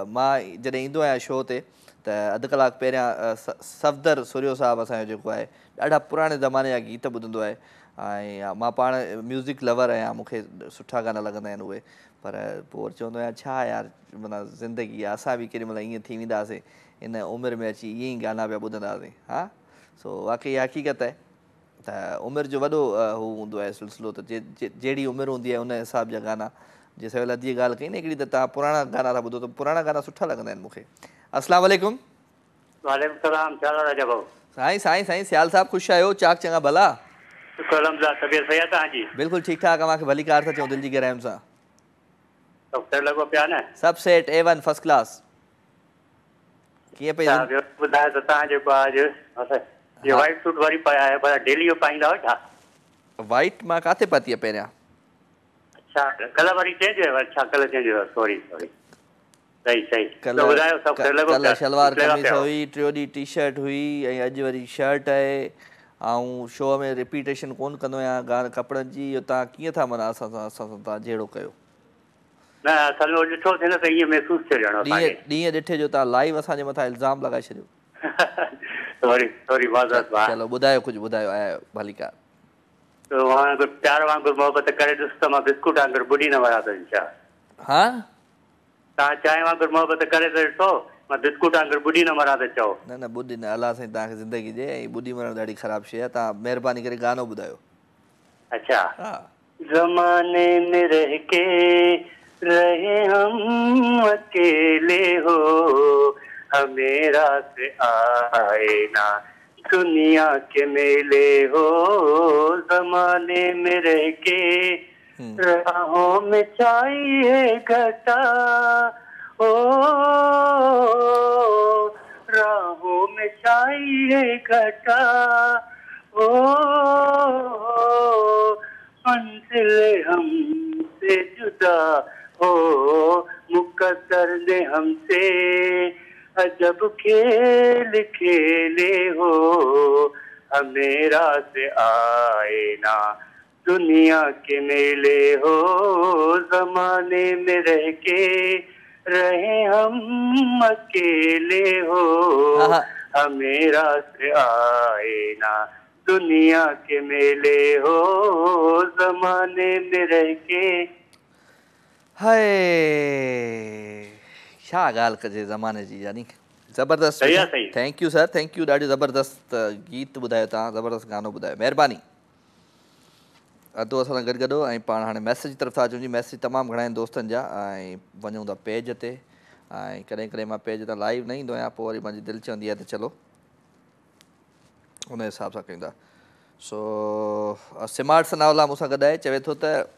मां जॾहिं ईंदो आहियां शो ते त अधु कलाकु पहिरियां सफ़दर सुरियो साहिबु असांजो जेको आहे ॾाढा पुराणे ज़माने जा गीत ॿुधंदो आहे, ऐं मां पाण म्यूज़िक लवर आहियां, मूंखे सुठा गाना लॻंदा आहिनि उहे, पर पोइ चवंदो आहियां छा यार माना ज़िंदगी आहे, असां बि केॾी महिल ईअं थी वेंदासीं इन उमिरि में अची ईअं ई गाना पिया ॿुधंदासीं। हा, सो वाक़ई हक़ीक़त आहे त उमिरि जो वॾो हू हूंदो आहे सिलसिलो, त जहिड़ी उमिरि हूंदी आहे उन हिसाब जा गाना। जे सवेल अधी ॻाल्हि कई न हिकिड़ी, त तव्हां पुराणा गाना था ॿुधो, त पुराणा गाना सुठा लॻंदा आहिनि मूंखे। अस्सलाम वालेकुम।
वालेकुम सलाम। छा हाल आहे भाऊ?
साईं सियाल साहब ख़ुशि आहियो? चाक चङा भला?
तबियत सही आहे तव्हांजी?
बिल्कुलु ठीकु ठाक, मूंखे भली कार था चऊं दिलि जी गहराइयुनि सां।
सभु लॻो पिया न?
सभु सेट A1 फर्स्ट क्लास। कीअं पई
ॿुधायो त तव्हां जेको आहे इहो वाइट सूट वरी पाया आहे, पर डेली जो पाईंदा हो छा?
वाइट मां काथे पाती आहे पहिरियां?
अच्छा, कलर वरी चेंज हुयो? अच्छा, कलर चेंज हुयो, सॉरी सही सही। ॿुधायो सभु लॻो
कल्ह शलवार कमीज़ हुई, टियों ॾींहुं टी शर्ट हुई, ऐं अॼु वरी शर्ट आहे, ऐं शो में रिपीटेशन कोन कंदो आहियां गाना कपिड़नि जी। इहो तव्हां कीअं था माना असां सां तव्हां जहिड़ो कयो?
न असल में ॾिठो थिए न त ईअं महसूसु थियो ॼणो।
ॾींहं ॾिठे जो तव्हां लाइव असांजे मथां इल्ज़ाम लॻाए छॾियो। चलो ॿुधायो, कुझु ॿुधायो, आया भली कार।
प्यार वांगुरु मोहबत करे ॾिस त मां बिस्कुट वांगुरु ॿुधी न वञा थो छा?
हा,
तव्हां चांहि वांगुरु मोहबत करे त ॾिठो, मां बिस्कुट वांगुरु ॿुधी न मरां त चओ।
न ॿुधी न, अलाह साईं तव्हांखे ज़िंदगी ॾे, ऐं ॿुधी मरण ॾाढी ख़राबु शइ आहे। तव्हां महिरबानी करे गानो ॿुधायो।
अच्छा, ज़माने में रह के रहे हम अकेले हो, हमें रात आए ना दुनिया के मेले हो, ज़माने में रह के राहों में चाहिए घटा, ओ राहों में चाहिए घटा, ओ मंजिल हमसे जुदा हो, मुकद्दर ने हमसे अजब खेल खेले हो, हमें रात आए ना दुनिया के मेले हो, ज़माने में रह के रहे हम अकेले हो, हमें रात आए ना दुनिया के मेले हो जमाने में रह के।
हाय छा ॻाल्हि कजे ज़माने जी, यानी ज़बरदस्त।
सही आहे, सही।
Thank U sir, thank U. ॾाढी ज़बरदस्त गीत ॿुधायो तव्हां, ज़बरदस्त गानो ॿुधायो, महिरबानी। अधो असां सां गॾु गॾो ऐं पाण हाणे मैसेज तरफ़ था अचूं। जी मैसेज तमामु घणा आहिनि दोस्तनि जा, ऐं वञूं था पेज ते, ऐं कॾहिं कॾहिं मां पेज तां लाइव न ईंदो आहियां, पोइ वरी मुंहिंजी दिलि चवंदी आहे त चलो उन हिसाब सां कयूं था। सो स्मार्ट सनावला मूंसां गॾु आहे, चवे थो त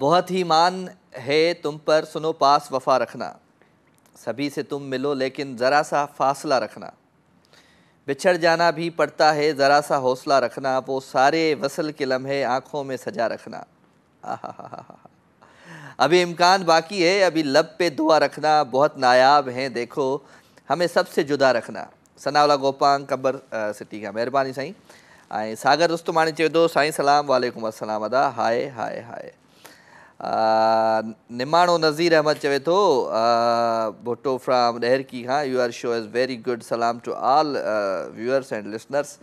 बहुत ही मान है तुम पर, सुनो पास वफ़ा रखना, सभी से तुम मिलो लेकिन ज़रा सा फासला रखना, बिछड़ जाना भी पड़ता है ज़रा सा हौसला रखना, वो सारे वसल के लम्हे आँखों में सजा रखना। अभी इम्कान बाकी है, अभी लब पे दुआ रखना, बहुत नायाब हैं देखो हमें सबसे जुदा रखना। सनावला गोपांग कबर सिटी का, महिरबानी साईं। ऐं सागर रुस्तमानी चवे थो साईं सलाम, वालेकुम अस्सलाम अदा, हाय हाय हाय। निमाणो नज़ीर अहमद चवे थो भुट्टो फ्राम डहर की खां, your show is very good, सलाम to all viewers and listeners.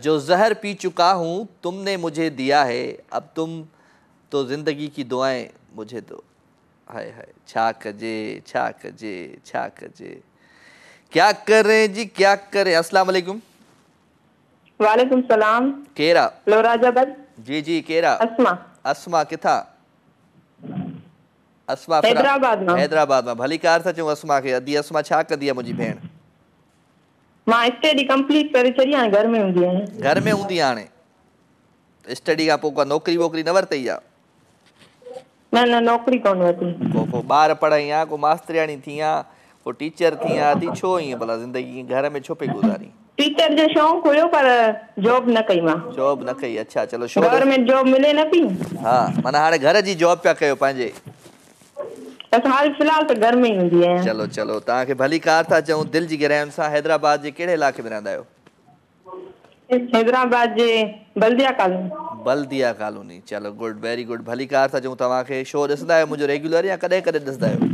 जो जहर पी चुका हूँ तुमने मुझे दिया है, अब तुम तो ज़िंदगी की दुआएं मुझे दो। हाय हाय छा कजे छा कजे छा कजे, क्या करें जी क्या करें। अस्सलाम वालेकुम।
वालेकुम सलाम।
केरा
लोराजाबाद।
जी जी केरा।
अस्मा।
अस्मा किथां? अस्मा
हैदराबाद में।
हैदराबाद में। भली कार था चऊं अस्मा खे। अदी अस्मा छा कंदी आहे मुंहिंजी भेण?
मां स्टडी कंप्लीट करे छॾी, हाणे घर में हूंदी आहियां।
घर में हूंदी हाणे? स्टडी खां पोइ का नौकिरी वोकिरी न वरितई आहे?
न न नौकिरी कोन वरिती।
को ॿार पढ़ाई आहे, को मास्तरियाणी थी आहे, को टीचर थी आहे, अदी छो ईअं भला ज़िंदगी घर में छो पई गुज़ारी?
टीचर जो शौक़ु हुयो पर जॉब न कई मां।
जॉब न कई? अच्छा चलो छो?
गवर्नमेंट जॉब मिले न पई।
हा माना हाणे घर जी जॉब पिया कयो पंहिंजे?
हाल फिलहाल तो घर में ही हूंदी आहियां।
चलो चलो तव्हांखे भली कार था चऊं दिलि जी गहराइयुनि सां। हैदराबाद जे कहिड़े इलाइक़े में रहंदा आहियो?
हैदराबाद जे बल्दिया कॉलोनी।
बल्दिया कॉलोनी। चलो गुड, वेरी गुड। भली कार था चऊं तव्हांखे। शो ॾिसंदा आहियो मुंहिंजो रेगुलर या कॾहिं कॾहिं ॾिसंदा आहियो?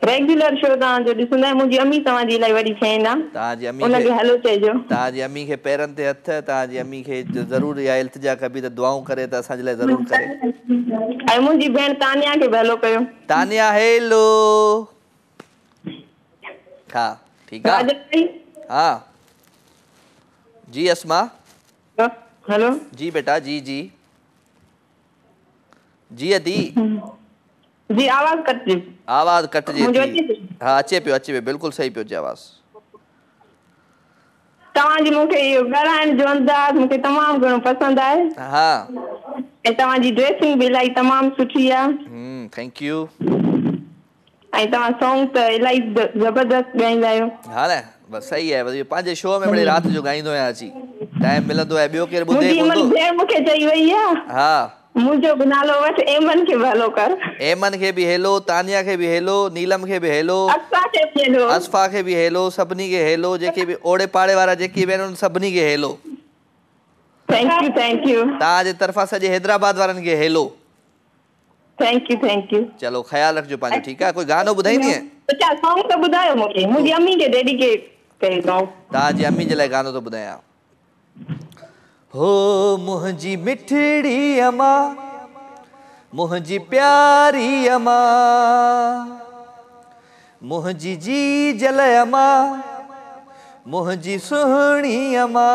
रेगुलर शो तव्हांजो ॾिसंदा आहियूं। मुंहिंजी अम्मी तव्हांजी इलाही वॾी फैन आहे।
तव्हांजी अम्मी
उनखे हलो चइजो।
तव्हांजी अम्मी खे पेरनि ते हथ, तव्हांजी अम्मी खे ज़रूरु इहा इल्तिजा कबी त दुआऊं करे त असांजे लाइ ज़रूरु करे।
ऐं मुंहिंजी भेण तानिया खे बि हलो कयो।
तानिया हेलो। हा ठीकु आहे। हा जी अस्मा।
हेलो
जी बेटा जी जी जी अदी
जी। आवाज़ कटजी।
आवाज़ कटजे थी। हाँ अचे पियो बिल्कुल सही पियो अचे आवाज़।
तव्हांजी मूंखे इहो ॻाल्हाइण जो अंदाज़ मूंखे तमामु घणो पसंदि आहे।
हा
ऐं तव्हांजी ड्रेसिंग बि इलाही तमामु सुठी आहे।
Thank U.
ऐं तव्हां सॉन्ग त इलाही ज़बरदस्त ॻाईंदा आहियो।
हा न बस सही आहे। वरी पंहिंजे शो में मिड़े राति जो ॻाईंदो आहियां अची, टाइम मिलंदो आहे। ॿियो केरु ॿुधे कोन थो।
भेण मूंखे चई वई आहे
हा
मुंहिंजो बि नालो वठ, एमन खे बि हलो कर।
एमन खे बि हेलो, तानिया खे बि हेलो, नीलम खे बि हेलो, असफा खे बि हेलो, सभिनी खे हेलो। जेके बि ओड़े पाड़े वारा जेके बि आहिनि सभिनी खे hello.
Thank U thank U.
तव्हांजे तरफ़ां सॼे हैदराबाद वारनि खे hello.
Thank U thank U.
चलो ख़्याल रखिजो पंहिंजो। ठीकु आहे। कोई गानो ॿुधाईंदीअ?
अच्छा सॉन्ग त ॿुधायो मूंखे। मुंहिंजी अम्मी खे डेडिकेट कयो।
तव्हांजी अम्मी जे लाइ गानो थो ॿुधायां। हो मुंहिंजी मिठड़ी अम्मा, मुंहिंजी प्यारी अम्मा, मुंहिंजी जी जल अम्मा, मुंहिंजी सुहिणी अम्मा,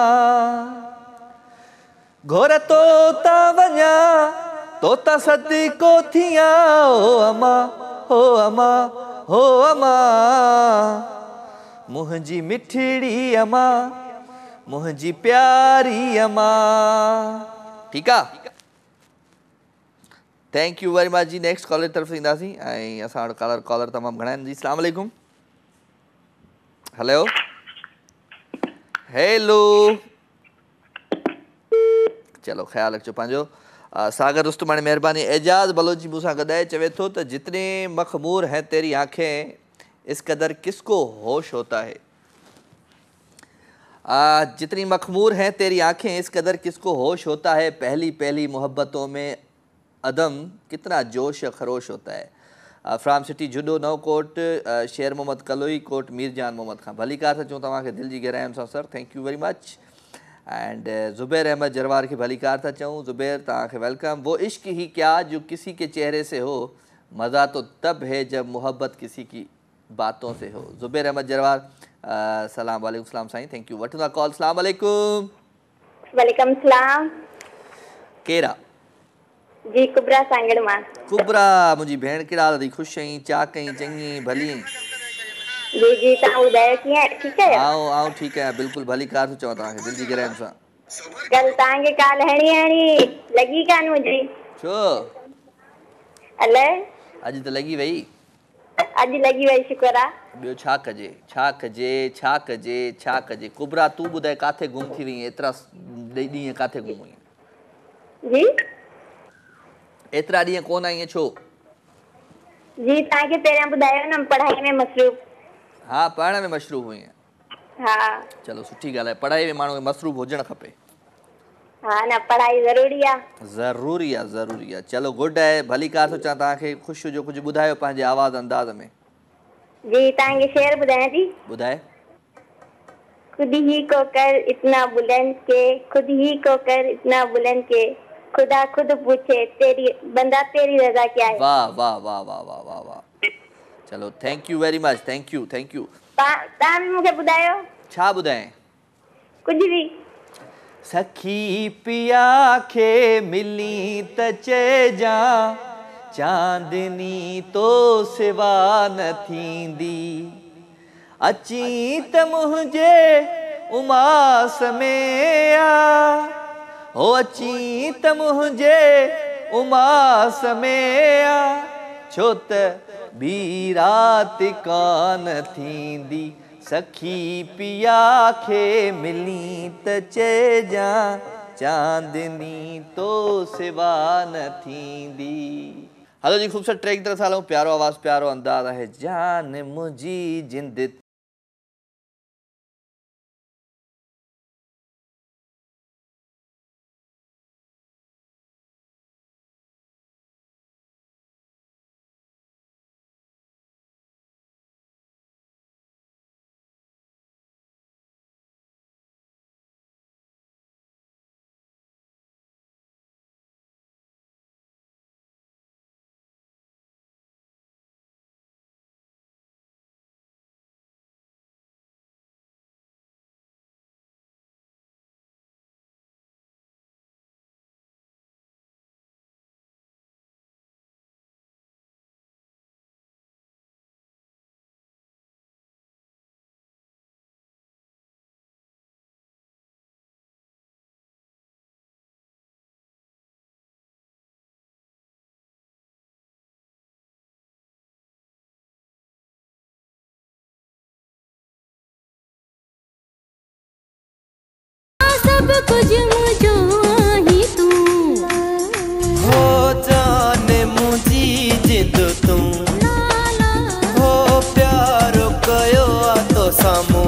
घोर तोता वञा तोता सदको थिया। ओ अम्मा हो अम्मा हो अम्मा, मुंहिंजी मिठड़ी अम्मा, मुंहिंजी प्यारी अम्मा। ठीकु आहे। Thank you very much ji. Next collar तरफ़ ईंदासीं ऐं असां वटि कॉलर तमामु घणा आहिनि जी। अस्सलाम वालेकुम। Hello hello. चलो ख़्याल रखिजो पंहिंजो। सागर रुस्तमानी महिरबानी। एजाज़ बलोची मूंसां गॾु आहे, चवे थो त जितने मखमूर हैं तेरी आंखें इस कदर किसको होश होता है। जितनी मखमूर हैं तेरी आंखें इस कदर किसको होश होता है, पहली पहली मोहब्बतों में अदम कितना जोश खरोश होता है। फ्राम सिटी जुडो नव कोट शेर मोहम्मद कलोई कोट मीरजान मोहम्मद खां भली कार था चूँ तव्हांखे दिल जी गहराइयुनि सां sir thank you very much and Zubair Ahmed Jarwar की भली कार था चूँ ज़ुबैर तव्हांखे वेलकम। वो इश्क ही क्या जो किसी के चेहरे से हो, मज़ा तो तब है जब मोहब्बत किसी की बातों से हो। ज़ुबैर अहमद जरवार सलाम वालेकुम सलाम साईं थैंक यू। वठंदा कॉल सलाम वालेकुम।
वालेकुम सलाम
केरा
जी कुबरा सांगड़ मां।
कुबरा मुंहिंजी भेण कहिड़ा हाल अथई? ख़ुशि आहीं? चा कहीं? चङी भली आहीं?
जी जी तव्हां ॿुधायो कीअं आहे? ठीकु आहियो?
आऊं ठीकु आहियां बिल्कुलु भली कार थो चवां तव्हांखे दिलि जी गहराइयुनि सां।
कल तव्हांखे कॉल हणी लॻी कान मुंहिंजी।
छो?
अलाए
अॼु त लॻी वई।
अॼु लॻी वई शुक्र आहे।
ॿियो छा कजे छा कजे छा कजे छा कजे। कुबरा तूं ॿुधाए किथे गुम थी वई? एतिरा ॾींहं किथे गुम हुई?
जी
एतिरा ॾींहं कोन आई छो?
जी तव्हांखे पहिरियां ॿुधायो न पढ़ाई में मसरूफ़।
हाँ पढ़ण में मशरूफ़ हुई।
हाँ
चलो सुठी ॻाल्हि आहे, पढ़ाई में माण्हू खे मसरूफ़ हुजणु खपे।
हाँ न पढ़ाई ज़रूरी आहे।
ज़रूरी आहे ज़रूरी आहे। चलो गुड आहे भली कार थो चवां तव्हांखे। ख़ुशि हुजो, कुझु ॿुधायो पंहिंजे आवाज़ अंदाज़ में।
जी तव्हांखे शेर ॿुधायां थी।
ॿुधाए।
खुद ही को कर इतना बुलंद के, खुद ही को कर इतना बुलंद के, खुदा खुद पूछे तेरी बंदा तेरी रजा क्या है।
वाह वाह वाह वाह वाह वाह वाह। चलो thank you very much thank U thank U.
तव्हां बि मूंखे ॿुधायो।
छा ॿुधाएं?
कुझु बि।
सखी पिया खे मिली त चइजां चांदनी तो सिवा न थींदी, अची त मुंहिंजे उमास में आ हो, अची त मुंहिंजे उमास में आ छो त ॿी राति कान थींदी। सखी पिया खे मिली त चइजां चांदनी तो सिवा न थींदी। हलो जी ख़ूबसूरत ट्रैक तरफ़ हलूं। प्यारो आवाज़ प्यारो अंदाज़ है। जान मुझी जिंद
सब कुछ मुझो ही तू हो, जाने मुझी जिद तू हो, प्यारो कयो तो सामू।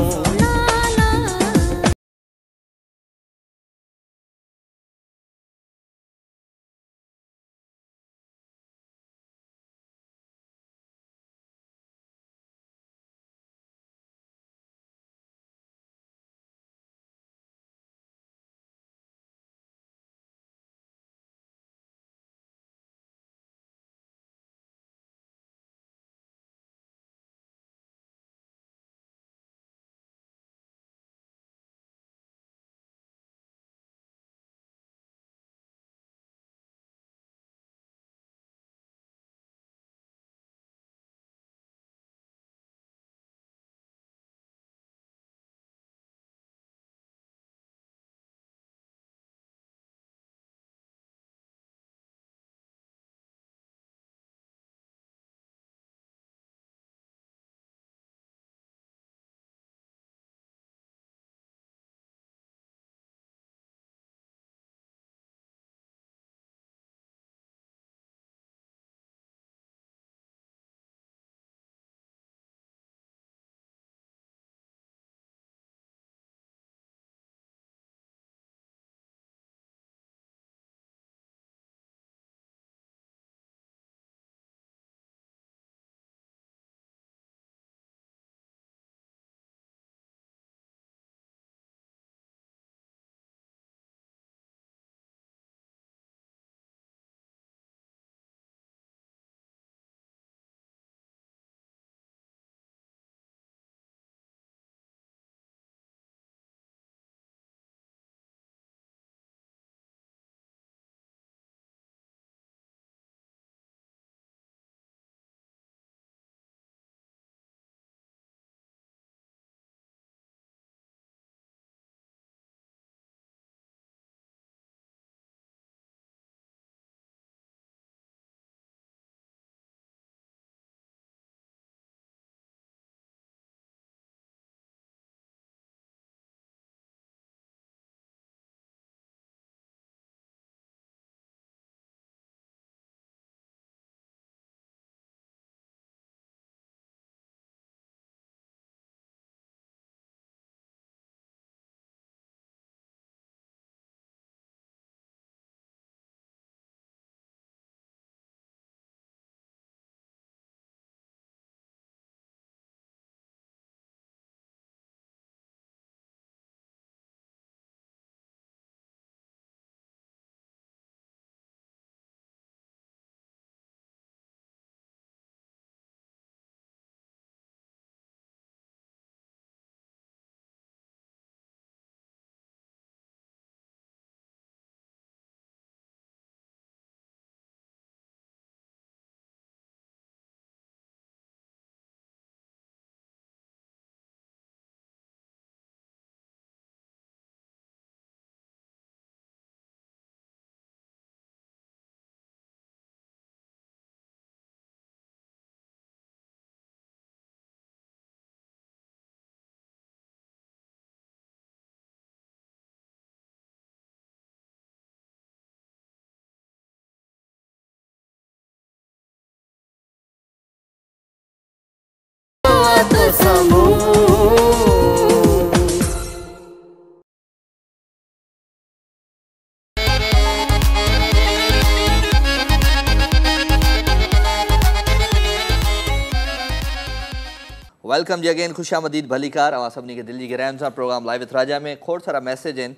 वेलकम जी अगेन, खुश आमदीद भलीकार अवां सभिनी खे दिल जी गहराइयुनि सां प्रोग्राम लाइव विथ राजा में खोड़ सारा मैसेज आहिनि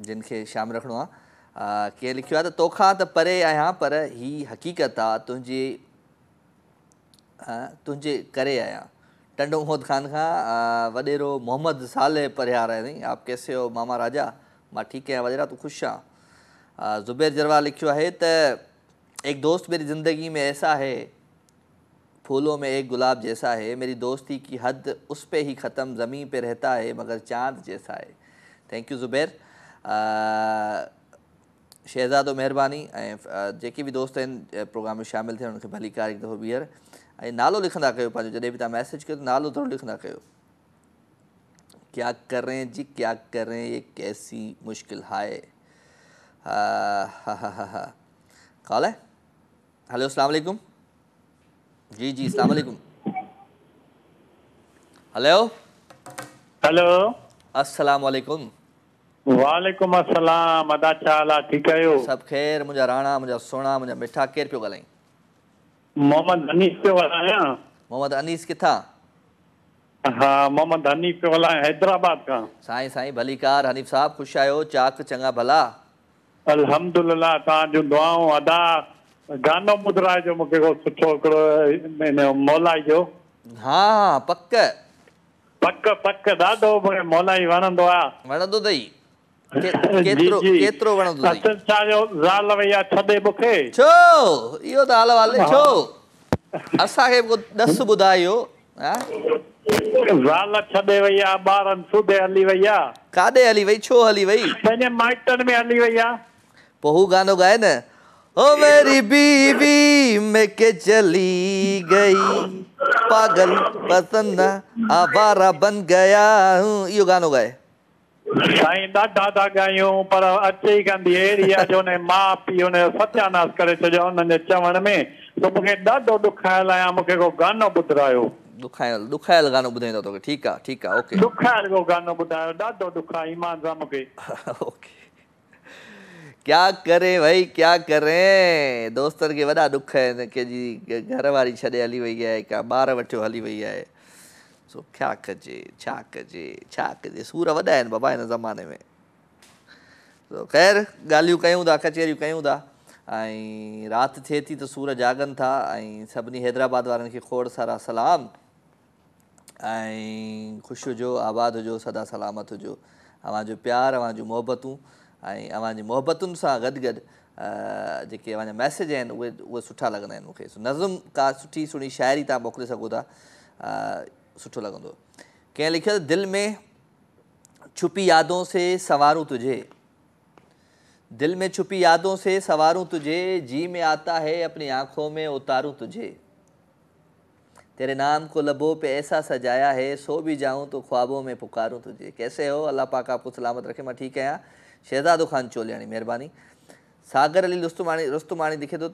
जिन खे शामिल रखिणो आहे। कंहिं लिखियो आहे त तोखां त परे आहियां पर ही हक़ीक़त आहे तुंहिंजे करे आहियां। टंडो मोहम्मद ख़ान खां वॾेरो मोहम्मद साले परियार आहिनि। आप कैसे हो मामा राजा? मां ठीकु आहियां वॾेरा, तूं ख़ुशि आहियां? ज़ुबैर जरवा लिखियो आहे त एक दोस्त मेरी ज़िंदगी में ऐसा है, फूलों में एक गुलाब जैसा है, मेरी दोस्ती की हद उस पे ही ख़त्म, ज़मीन पे रहता है मगर चाँद जैसा है। Thank U Zubair. शहज़ादो महिरबानी ऐं जेके बि दोस्त आहिनि प्रोग्राम में शामिल थियनि उनखे भली कार हिकु दफ़ो ॿीहर ऐं नालो लिखंदा कयो पंहिंजो, जॾहिं बि तव्हां मैसेज कयो त नालो ज़रूरु लिखंदा कयो। क्या करें जी क्या करें, ये कैसी मुश्किल है। हा कॉल है। हेलो अस्सलाम वालेकुम। जी जी अस्सलाम वालेकुम। हेलो
हेलो
अस्सलाम वालेकुम।
वालेकुम अस्सलाम। अदा छा हाल आहे? ठीकु आहियो?
सभु ख़ैर। मुंहिंजा राणा, मुंहिंजा सुहिणा, मुंहिंजा मिठा। केरु पियो ॻाल्हाईं?
मोहम्मद हनीफ़ पियो ॻाल्हायां।
मोहम्मद अनीस किथां?
हा मोहम्मद हनीफ़ पियो ॻाल्हायां हैदराबाद खां।
साईं साईं भली कार। हनीफ़ साहब ख़ुशि आहियो? चाक चङा भला?
अल्हम्दुलिल्लाह, तव्हां जूं दुआऊं। अदा गानो ॿुधाइजो मूंखे को सुठो हिकिड़ो मौलाई जो।
हा हा पक
पक पक ॾाढो मौलाई वणंदो आहे।
वणंदो अथई? केतिरो वणंदो अथई?
असल छा जो ज़ाल वई आहे छॾे मूंखे।
छो इहो त हाल वाले छो असांखे ॾस ॿुधायो।
ज़ाल छॾे वई आहे, ॿारनि सूदे हली वई आहे।
काॾे हली वई? छो हली वई?
पंहिंजे माइटनि में हली वई आहे।
पोइ हू गानो ॻाए न, ओ मेरी बीवी में के चली गई, पागल पसंद आवारा बन गया हूं, इहो गानो ॻाए।
साईं ॾाढा था ॻायूं पर अचे ई कंदी अहिड़ी आहे जो हुन माउ पीउ हुन सत्यानाश करे छॾियो हुनजे चवण में। त मूंखे ॾाढो ॾुखायल आहियां, मूंखे को गानो ॿुधायो।
ॾुखायल गानो ॿुधाईंदो तोखे? ठीकु आहे ठीकु आहे ओके।
ॾुखायल को गानो ॿुधायो, ॾाढो ॾुख आहे ईमान सां मूंखे।
ओके क्या करे भाई क्या करें, दोस्तनि खे वॾा ॾुख आहिनि। कंहिंजी घर वारी छॾे हली वई आहे, का ॿार वठियो हली वई आहे। सो छा कजे छा कजे छा कजे, सूर वॾा आहिनि बाबा हिन ज़माने में। सो ख़ैर ॻाल्हियूं कयूं था, कचहरियूं कयूं था ऐं राति थिए थी त सूर जागनि था। ऐं सभिनी हैदराबाद वारनि खे खोड़ सारा सलाम ऐं ख़ुशि हुजो, आबाद हुजो, सदा सलामत हुजो। अव्हांजो प्यार, अव्हांजूं मोहबतूं ऐं अव्हांजी मोहबतुनि सां गॾु गॾु जेके अव्हांजा मैसेज आहिनि उहे सुठा लॻंदा आहिनि मूंखे। नज़म का सुठी सुहिणी शाइरी तव्हां मोकिले सघो था, सुठो लॻंदो। कंहिं लिखियो त दिलि में छुपी यादों से संवारूं तुझे, दिल में छुपी यादों से संवारूं तुझे, जी में आता है अपनी आँखों में उतारूं तुझे, तेरे नाम को लबों पे ऐसा सजाया है, सो भी जाऊं तो ख्वाबों में पुकारूं तुझे। कैसे हो? अल्लाह पाक आपको सलामत रखे। मैं ठीक आहियां। शहज़ादो ख़ान चोलियानी महिरबानी। सागर अली रुस्तुमानी लिखे तो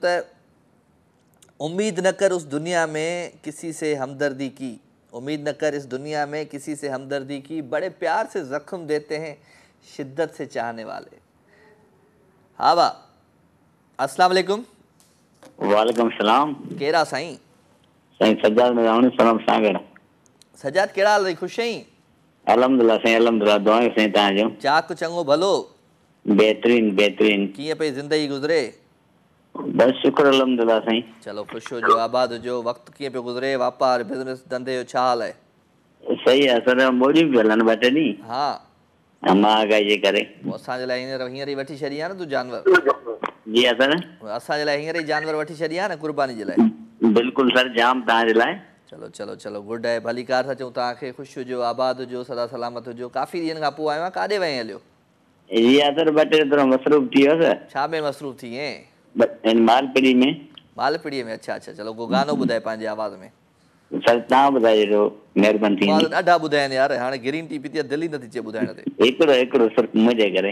उम्मीद न कर उस दुनिया में किसी से हमदर्दी की, उम्मीद न कर इस दुनिया में किसी से हमदर्दी की, बड़े प्यार से जख्म देते हैं शिद्दत से चाहने वाले। हाँ बा अस्सलाम वालेकुम।
वालेकुम सलाम।
केड़ा साईं?
साईं सज्जाद में सलाम सागर।
सज्जाद केड़ा हाल? खुश आहीं?
अल्हम्दुलिल्लाह साईं, अल्हम्दुलिल्लाह। दुआएं साईं तव्हांजो।
चाक चङो भलो?
बेहतरीन बेहतरीन।
कीअं पई ज़िंदगी गुज़रे?
बस शुक्र अल्हम्दुलिल्लाह साईं।
चलो ख़ुश हुजो, आबाद हुजो। वक़्तु कीअं पियो गुज़रे? वापार बिज़नेस धंधे जो छा हाल आहे?
सही आहे सर, मोड़ी बि हलनि ॿ टे ॾींहं।
हा
महागाई जे करे।
पोइ असांजे लाइ हींअर ई वठी छॾी आहे न तूं जानवर?
जी हा सर,
असांजे लाइ हींअर ई जानवर वठी छॾी आहे न कुर्बानी जे लाइ?
बिल्कुलु सर, जाम तव्हांजे लाइ।
चलो चलो चलो गुड आहे। भली कार सां चऊं तव्हांखे। ख़ुशि हुजो, आबाद हुजो, सदा सलामत हुजो। काफ़ी ॾींहंनि खां पोइ आयो आहे, काॾे वएं हलियो?
जी हा सर, ॿ टे थोरो मसरूफ़ थी वियो सर।
छा में मसरूफ़ थी विए?
मालपीड़ी में।
मालपीड़ीअ में? अच्छा अच्छा। चलो को गानो ॿुधाए पंहिंजे आवाज़ में।
सर तव्हां ॿुधाइजो महिरबानी थी।
मां त ॾाढा ॿुधाया आहिनि यार, हाणे ग्रीन टी पीती आहे, दिलि ई नथी अचे ॿुधाइण ते।
हिकिड़ो सिर्फ़ु मुंहिंजे करे।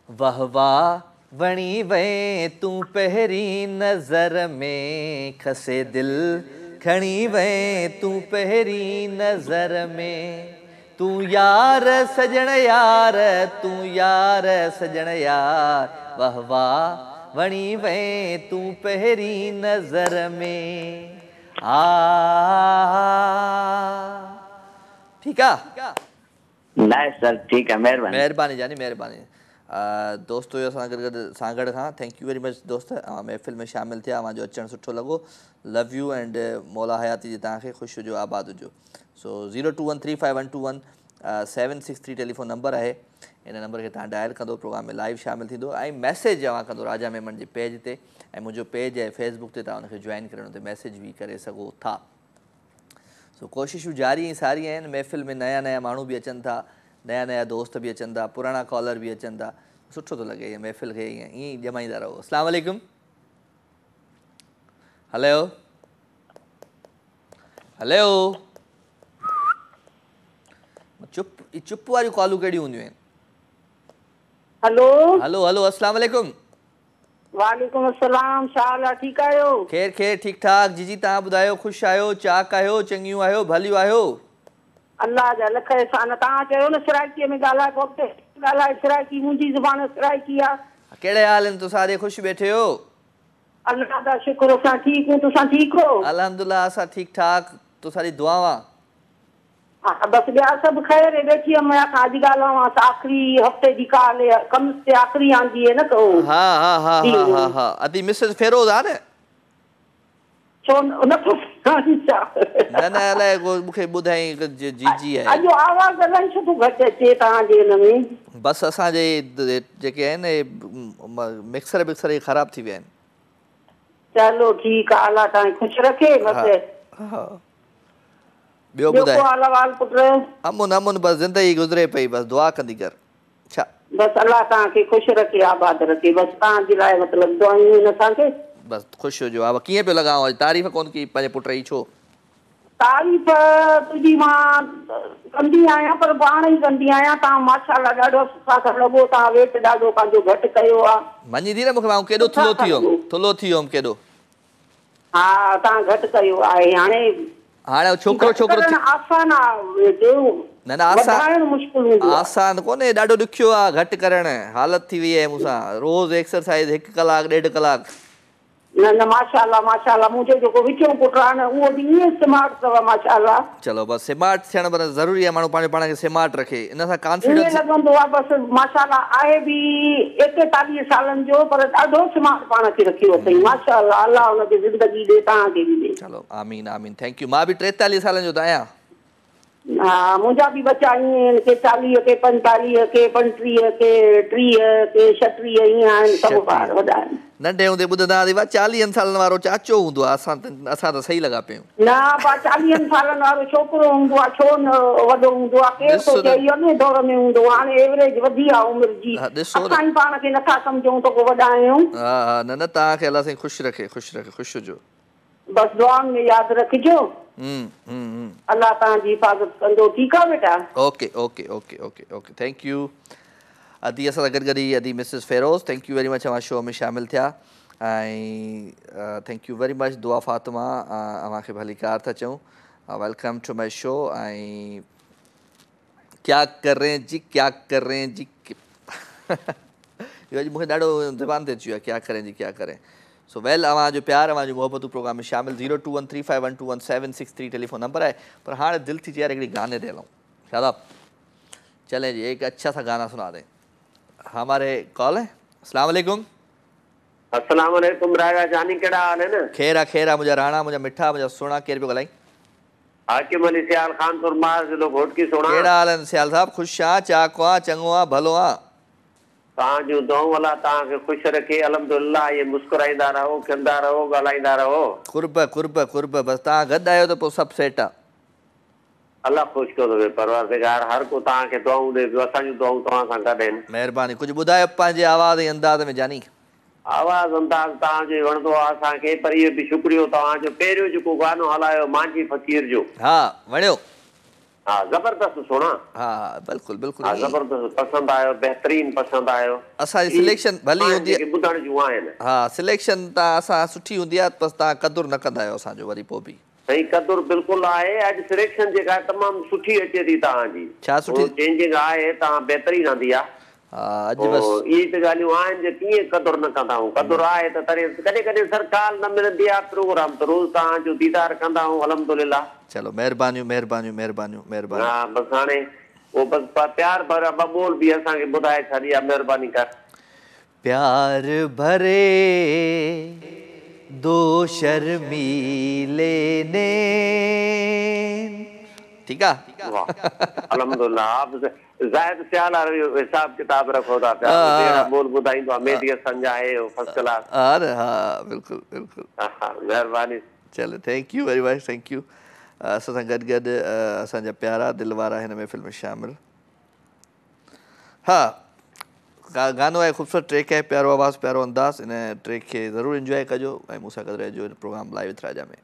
वाह वाह वणी वए तूं पहिरीं नज़र में, खसे दिल खणी वए तूं पहिरीं नज़र में, तूं यार सजण यार, तूं यार सजण यार, वाह वाह वणी वए तूं पहिरीं नज़र में, ठीक है
नाइस सर ठीक है मेहरबानी
मेहरबानी जानी मेहरबानी दोस्तों यो सागड़ खां थैंक यू वेरी मच दोस्त महफ़िल में शामिल थिया मुंहिंजो अचणु सुठो लॻो लव यू एंड मौला हयाती जी तव्हांखे ख़ुशि हुजो आबाद हुजो सो 02135121763 टेलीफोन नंबर आहे इन नंबर के तव्हां डायल कंदो प्रोग्राम में लाइव शामिल थींदो ऐं मैसेज जमा कंदो राजा मेमन जे पेज ते ऐं मुंहिंजो पेज आहे फेसबुक ते तव्हां हुनखे जॉइन करे हुन ते मैसेज भी करे सघो था सो कोशिशूं जारी ऐं सारी आहिनि महफ़िल में नया नया माण्हू बि अचनि था नया नया दोस्त भी अचनि था पुराना कॉलर भी अचनि था सुठो थो लॻे इहा महफ़िल खे ईअं ई ॼमाईंदा रहो अस्सलाम वालेकुम हेलो हेलो चुप वारियूं कॉलूं कहिड़ियूं हूंदियूं आहिनि
हेलो
हेलो हेलो अस्सलाम वालेकुम
वालेकुम अस्सलाम छा हाल आहे ठीकु आहियो
ख़ैर ख़ैर ठीक ठाक जी तव्हां ॿुधायो ख़ुशि आहियो चाक आहियो चङियूं आहियो भलियूं आहियो
अल्लाह जा लख एहसान तव्हां चयो न सिराइकीअ में ॻाल्हाए कोठे ॻाल्हाए सिराइकी मुंहिंजी ज़ुबान सिराइकी आहे
कहिड़े हाल आहिनि तूं सारे ख़ुशि वेठे हो
अल्लाह का शुक्र असां ठीकु आहियूं तुसां ठीकु हो
अल्हम्दुलिल्लाह असां ठीकु ठाक तो सारी दुआवां
हा बसि ॿिया सभु ख़ैर वेठी हुअमि अॼु ॻाल्हायां आख़िरी हफ़्ते जी काल कम से आख़िरी आंदी है न तो
हा हा हा हा हा हा अदी मिसेस फेरोज आ न
छो नथो
न न अलाए मूंखे ॿुधाई जी आहे
अॼु आवाज़ अलाए छो थो घटि अचे तव्हांजे हिन में
बसि असांजे जेके आहिनि मिक्सर विक्सर ख़राब थी विया आहिनि
चलो ठीकु आहे अल्लाह तव्हां ख़ुशि रखे बसि
ॿियो ॿुधाए
हाल पुट
अमुन अमुन बसि ज़िंदगी गुज़रे पई बसि दुआ कंदी कर छा
बसि अल्लाह तव्हांखे ख़ुशि रखे आबाद रखे बसि तव्हांजे लाइ मतिलबु दुआयूं आहिनि असांखे
बसि ख़ुशि हुजो हा कीअं पियो लॻाओ अॼु तारीफ़ कोन की पंहिंजे पुट जी छो
तारीफ़ तुंहिंजी मां कंदी आहियां पर पाण ई कंदी आहियां तव्हां माशाअल्लाह ॾाढो सुठा था लॻो तव्हां वेट ॾाढो पंहिंजो घटि कयो आहे
मञी थी न मूंखे केॾो थुलो थी वियुमि केॾो
हा तव्हां घटि कयो आहे
हाणे छोकिरो छोकिरो
आसान आहे
न न आसान कोन्हे ॾाढो ॾुखियो आहे घटि करणु हालत थी वई आहे मूंसां रोज़ एक्सरसाइज 1 कलाक 1.5 कलाक
न न माशाअल्लाह माशाअल्लाह मुंहिंजो जेको विचो पुटु आहे न उहो बि ईअं स्मार्ट अथव माशाअल्लाह
चलो बसि स्मार्ट थियणु पर ज़रूरी आहे माण्हू पाण खे स्मार्ट रखे इन सां कॉन्फिडेंस
लॻंदो आहे बसि माशाअल्लाह आहे बि 41 सालनि जो पर ॾाढो स्मार्ट पाण खे रखियो अथई माशाअल्लाह अल्लाह हुनखे ज़िंदगी ॾे तव्हांखे बि ॾे
चलो आमीन आमीन थैंक यू मां बि 43 सालनि जो त आहियां
हा मुंहिंजा बि बच्चा ईअं आहिनि के 40 के 45 के 35 के 30 के 36 ईअं आहिनि सभु ॿार वॾा आहिनि
नंढे हूंदे ॿुधंदा हुआसीं 40 सालनि वारो चाचो हूंदो आहे असां त सही लॻा पियूं
न 40 सालनि वारो छोकिरो हूंदो आहे छो न वॾो हूंदो आहे केरु थो चए इहो अॻे दौर में हूंदो हाणे एवरेज वधी आहे उमिरि जी असां ई पाण खे नथा सम्झूं त को वॾा आहियूं
हा हा न न तव्हांखे अलाह साईं ख़ुशि रखे ख़ुशि हुजो
बसि दुआउनि में यादि रखिजो अल्लाह तव्हांजी हिफ़ाज़त कंदो ठीकु आहे बेटा
okay okay okay okay okay thank U अदी असां सां गॾु गॾु अदी Mrs Feroz thank you very much अवां शो में शामिल थिया ऐं थैंक यू वेरी मच दुआ फातिमा अव्हांखे भली कार था चऊं वेलकम टू माई शो ऐं क्या कर रहे हैं जी इहो अॼु मूंखे ॾाढो ज़बान ते अची वियो आहे क्या करें सो वेल अवांजो प्यार अवांजी मोहब्बतूं प्रोग्राम में शामिल 02135121763 टेलीफोन नंबर है पर हाँ दिल थी यार हिकिड़ी गाने दे लूँ शादाब चलें जी एक अच्छा सा गाना सुना दें हमारे कॉल है अस्सलाम वालेकुम
अस्सलाम वालेकुम राजा जानी केड़ा हाल है न
खेरा मुझा राणा मुझा मिठा मुझा सोना केर पे गलाई
हाकिम अली सियाल खान फरमार जिलो घोटकी सोना
केड़ा हाल है सियाल साहब खुश आ चाको आ चंगो आ भलो आ
तां जो दुआऊं वाला तां के खुश रखे अल्हम्दुलिल्लाह ये मुस्कुराइंदा रहो कंदा रहो गलाइंदा रहो
कुर्ब बस तां गद आयो तो सब सेट आ
अल्लाह खुश करो परवरदिगार हर को तां के दुआऊं दे असां जो दुआऊं तां सा गडन
मेहरबानी कुछ बुधायो पांजे आवाज ए अंदाज में जानी
आवाज अंदाज तां जो वणदो असां के पर ये भी शुक्रियो तां जो पेरियो जो गानो हलायो मांजी फकीर जो
हां वणियो
हाँ जबरदस्त सोना
हाँ बिल्कुल बिल्कुल
हाँ जबरदस्त पसंद आयो बेहतरीन पसंद आयो
असा सिलेक्शन भली होंदी
है बुधण जो आइन
हाँ सिलेक्शन ता असा सुठी होंदी है बस ता कदर न कंदा आयो असा जो वरी पो भी
सही कदर बिल्कुल आए आज सिलेक्शन जे का तमाम सुठी अचे थी ता जी
छा सुठी
चेंजिंग आए ता बेहतरीन आंदी आ
अॼु बस
ई त ॻाल्हियूं आहिनि जे कीअं क़दुरु न कंदा आहियूं। क़दुरु आहे त तॾहिं कॾहिं कॾहिं सरकार न मिलंदी आहे प्रोग्राम त रोज़ तव्हांजो दीदार कंदा आहियूं अल्हम्दुलिल्लाह।
चलो महिरबानियूं महिरबानियूं महिरबानियूं महिरबानियूं।
हा बसि हाणे वो बसि प्यार भरा ॿ ॿोल बि असांखे ॿुधाए छॾी आहे, महिरबानी कर।
प्यार भरे दो शर्मीले ने, ठीक है?
अल्हम्दुलिल्लाह। आप ज़ाहिद सियाल हिसाब किताब रखो था, प्यार बोल बुधाइंदो आहे मेडी संजा है फर्स्ट क्लास।
अरे हाँ बिल्कुल बिल्कुल,
मेहरबानी।
चलो thank you very much, thank U. असां सां गॾु गॾु असांजा प्यारा दिल वारा हिन महफ़िल में शामिल। हाँ गानो है, ख़ूबसूरत ट्रैक है, प्यारो आवाज़ प्यारो अंदाज़। इन ट्रैक के ज़रूर एंजॉय कजो ऐं मूंसां गॾु रहिजो प्रोग्राम लाइव विथ राजा में।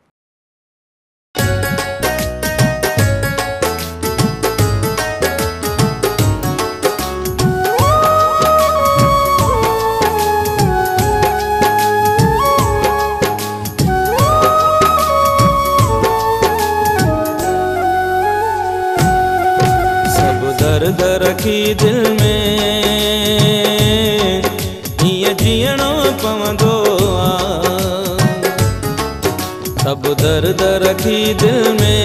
दर्द रखी दिल में हीअं जीअणो पवंदो आहे, सब दर्द रखी दिल में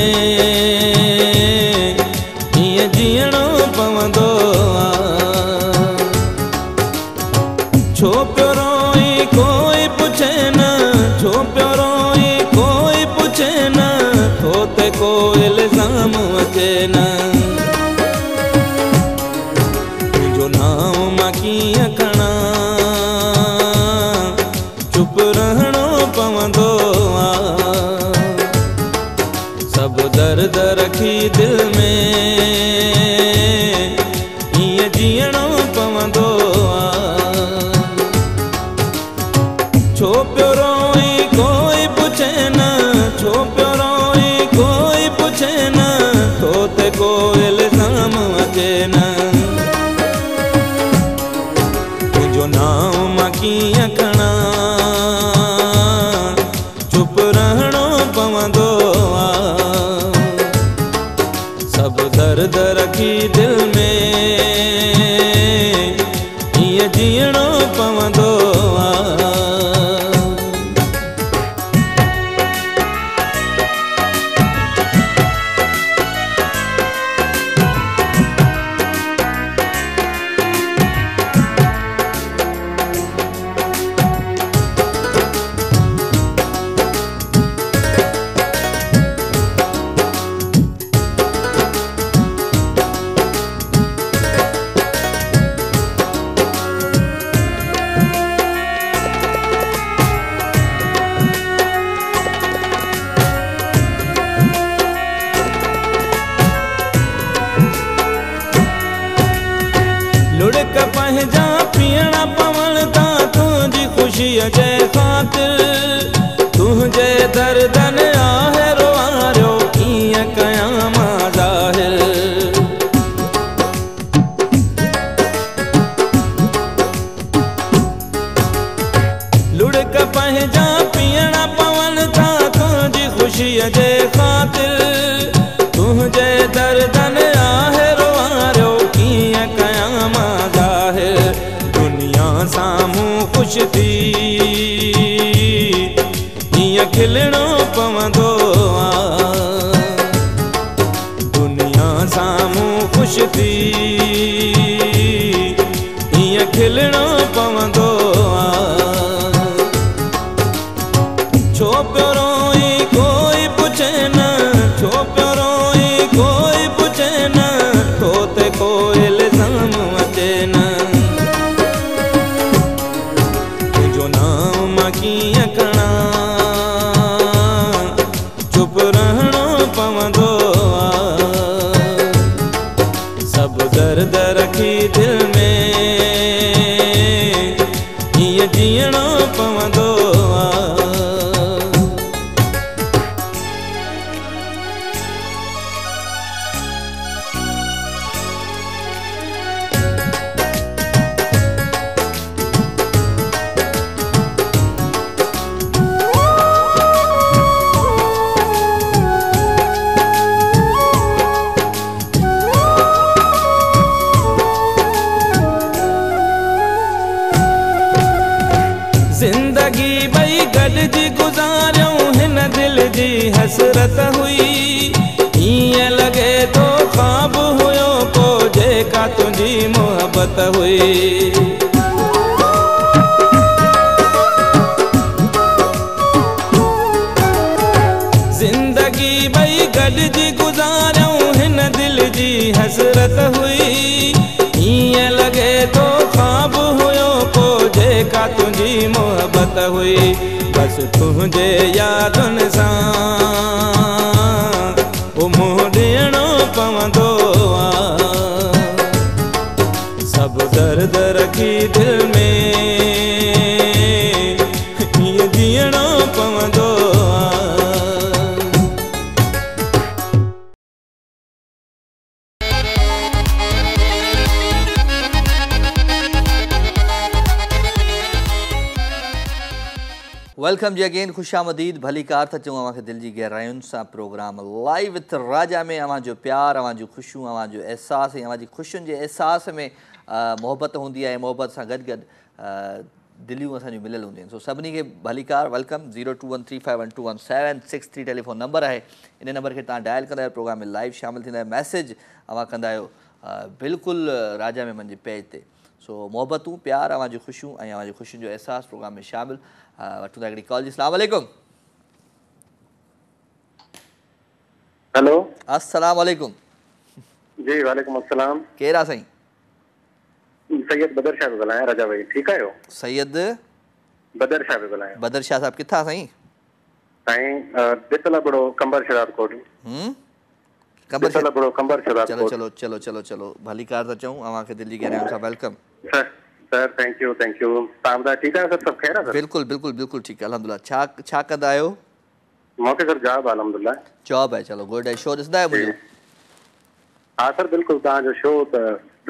हीअं जीअणो पवंदो आहे। छो पियो रोई कोई पुछे न, छो पियो रोई कोई पुछे न, तो ते को इल्ज़ाम अचे न। कीअं खणा चुप रहणो पवंदो आहे, सब दर्द रखी दिल में हीअं जीअणो पवंदो आहे। छो पियो रोई कोई पुछे न, छो पियो रोई कोई पुछे न, तो ते को इल्ज़ाम अचे न। नाम कीअं खणा चुप रहणो पवंदो आहे, सब दर्द रखी दिल में हीअं जीअणो पवंदो आहे। लुढ़क पंहिंजा पीअणा पवण था तुंहिंजी ख़ुशीअ जे ख़ातिर, तुंहिंजे दर्दन आहे रोआरियो कीअं कयां मां ज़ाहिर। लुढ़क पंहिंजा पीअणा पवण था तुंहिंजी ख़ुशीअ जे ख़ातिर, तुंहिंजे दर्दन आहे रोआरियो कीअं कयां मां ज़ाहिर। दुनिया साम्हूं ख़ुशि थी हीअं खिलणो पवंदो आहे, दुनिया साम्हूं ख़ुशि थी हीअं खिलणो पवंदो आहे। छो पियो रोई कोई पुछे न, छो पियो रोई कोई पुछे न, तो ते को इल्ज़ाम अचे न। तुंहिंजो नाम कीअं खणा चुप रहणो पवंदो आहे, सब दर्द रखी दिल में हीअं जीअणो पवंदो आहे। हसरत हुई ईअं लॻे थो ख्वाब हुयो को जेका तुंहिंजी मोहबत हुई ज़िंदगी ॿई गॾिजी गुज़ारियूं हिन दिल जी हसरत हुई ईअं लॻे थो ख्वाब हुयो को जेका तुंहिंजी मोहबत हुई बसि तुंहिंजे यादुनि सां मुंहुं ॾियणो पवंदो सभु दर्द रखी दिल में हीअं जीअणो पवंदो
वेलकम जी अगेन खुशामदीद भली कार था चऊं अव्हांखे दिल जी गहरायुनि सां प्रोग्राम लाइव विथ राजा में अव्हांजो प्यार अव्हांजूं ख़ुशियूं अव्हांजो एहसास ऐं अव्हांजी ख़ुशियुनि जे एहसास में मोहबत हूंदी आहे मोहबत सां गॾु गॾु दिलियूं असांजूं मिलियल हूंदियूं आहिनि सो सभिनी खे भली कार वेलकम 0213512163 टेलीफोन नंबर आहे इन नंबर खे तव्हां डायल कंदा आहियो प्रोग्राम में लाइव शामिल थींदा आहियो मैसेज अव्हां कंदा आहियो बिल्कुलु राजा में मुंहिंजे पेज ते सो मोहबतूं प्यार अव्हांजूं ख़ुशियूं ऐं अव्हांजी ख़ुशियुनि जो एहसास प्रोग्राम में शामिल वठूं था हिकिड़ी कॉल जी अस्सलाम वालेकुम
हेलो
अस्सलाम वालेकुम
जी वालेकुम अस्सलाम
केरु आहे साईं
सैयद बदर शाह पियो ॻाल्हायां राजा भाई ठीकु आहियो
सैयद
बदर शाह पियो ॻाल्हायां
बदर शाह साहिबु किथां साईं
साईं दितलबड़ो कंबर शराब कोट दितलबड़ो कंबर शराब
चलो चलो चलो चलो चलो भली कार था चऊं अव्हांखे दिल जी गहराइयुनि सां वेलकम
सर थैंक यू तव्हां ॿुधायो ठीकु आहे सर सभु ख़ैरु आहे
बिल्कुलु बिल्कुलु बिल्कुलु ठीकु आहे अल्हम्दुलिल्लाह छा कंदा आहियो
मूंखे सर जॉब आहे अल्हम्दुलिल्लाह
जॉब आहे चलो गुड आहे शो ॾिसंदा आहियो मुंहिंजो
हा सर बिल्कुलु तव्हांजो शो त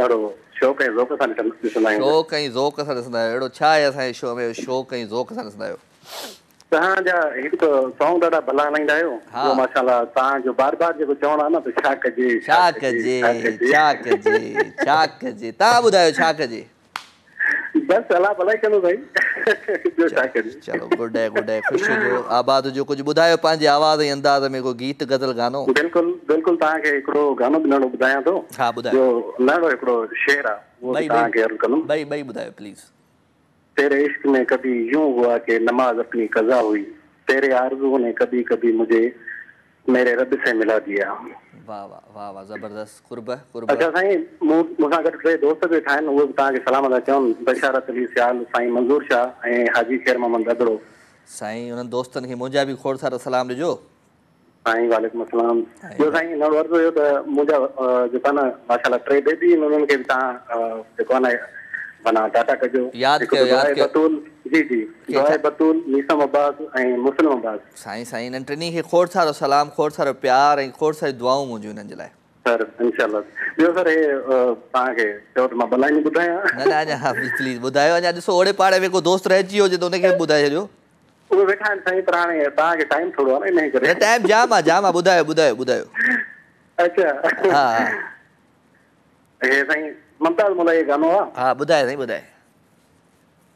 ॾाढो शौक़ ऐं ज़ौक़ सां ॾिसंदा आहियूं
शौक़ ऐं ज़ौक़ सां ॾिसंदा आहियो अहिड़ो छा आहे असांजे शो में शौक़ ऐं ज़ौक़ सां ॾिसंदा आहियो
तव्हांजा हिकु त सॉन्ग ॾाढा भला हलाईंदा आहियो माशाल्लाह तव्हांजो बार बार जेको चवणो आहे न त छा कजे
छा कजे छा कजे छा कजे तव्हां ॿुधायो छा कजे
बस अल्लाह भलाई कंदो भाई ॿियो छा कजे
चलो गुड आहे ख़ुशी जो आबाद जो कुझु ॿुधायो पंहिंजे आवाज़ ऐं अंदाज़ में को गीत गज़ल गानो
बिल्कुलु बिल्कुलु तव्हांखे हिकिड़ो गानो बि नंढो ॿुधायां थो
हा ॿुधायो
नंढो हिकिड़ो शेर आहे उहो तव्हांखे अर्ज़ु कंदुमि
ॿई ॿुधायो प्लीज़
तेरे इश्क में कभी यूं हुआ कि नमाज अपनी कज़ा हुई तेरे आरज़ू ने कभी कभी मुझे मेरे रब से मिला दिया
वाह वाह वाह वाह ज़बरदस्त कुर्ब
अच्छा साईं मूंसां गॾु टे दोस्त वेठा आहिनि उहे बि तव्हांखे सलाम था चवनि बशारत अली सियाल साईं मंज़ूर शाह ऐं हाजी ख़ैर मोहम्मद अदड़ो
साईं उन्हनि दोस्तनि खे मुंहिंजा बि खोड़ सारा सलाम ॾिजो
साईं वालेकुम अस्सलाम ॿियो साईं नंढो अर्ज़ु हुयो त मुंहिंजा जेको आहे न माशाल्लाह टे बेबी आहिनि उन्हनि खे बि तव्हां जेको आहे न माना टाटा कजो
यादि कयो
बतूल जी दुआए बतूल नीसम अब्बास ऐं मुस्लिम अब्बास
साईं इन्हनि टिनी खे खोड़ सारो सलाम खोड़ सारो प्यार ऐं खोड़ सारी दुआऊं मुंहिंजियूं इन्हनि जे लाइ
सर इंशाल्लाह ॿियो सर हे तव्हांखे चयो त मां भलाई ॿुधायां
न अञा प्लीज़ ॿुधायो अञा ॾिसो ओड़े पाड़े में को दोस्त रहिजी हुजे त उनखे ॿुधाए छॾियो
उहे वेठा आहिनि साईं पर हाणे तव्हांखे टाइम थोरो आहे न इन करे
टाइम जाम आहे ॿुधायो
अच्छा
हा
हे साईं मुमताज़ मुला ये गानो आहे
हा ॿुधाए साईं ॿुधाए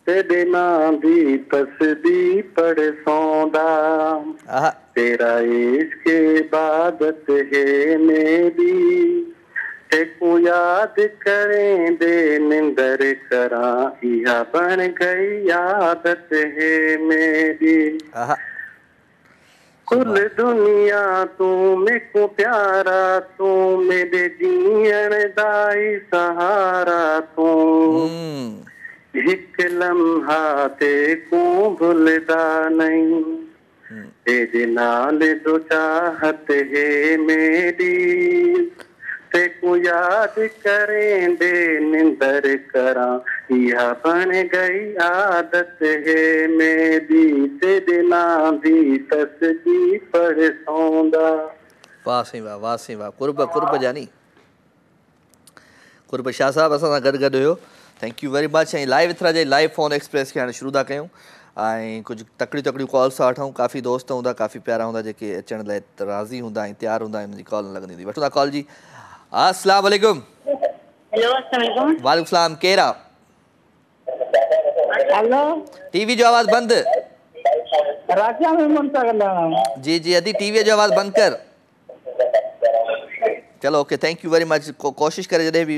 तेरे नाम दी तस्बीह पढ़ सौंदा तेरा इश्क इबादत है मेरी तेको याद करें दे निंदर करा इहा बन गई आदत है मेरी कुल दुनिया तू मेको प्यारा तू मेरे जीअण दाई सहारा तू हिक लम्हा ते को भुलदा नहीं तेरे नाल जो चाहत है मेरी तेको याद करें दे निंदर करा यह बन गई आदत है मेरी तेरे नाम दी तस्बीह पढ़ सौंदा
वाह साईं वाह कुर्ब जानी कुर्ब शाह साहब असां सां गॾु हुयो थैंक यू वेरी मच ऐं लाइव इथरा जे लाइव फोन एक्सप्रेस खे हाणे शुरू था कयूं ऐं कुझु तकड़ियूं कॉल्स था वठूं काफ़ी दोस्त हूंदा काफ़ी प्यारा हूंदा जेके अचण लाइ राज़ी हूंदा ऐं तयारु हूंदा हुनजी कॉल न लॻंदी वठूं था कॉल जी अस्सलाम वालेकुम
हेलो अस्सलाम वालेकुम
वालेकुम सलाम केरु आहे
हेलो
टीवी जो आवाज़ बंदि
राजा में मुंता ॻाल्हायां।
जी जी अदी टीवी जो आवाज़ बंद कर। चलो okay thank you very much. कोशिश करे जॾहिं बि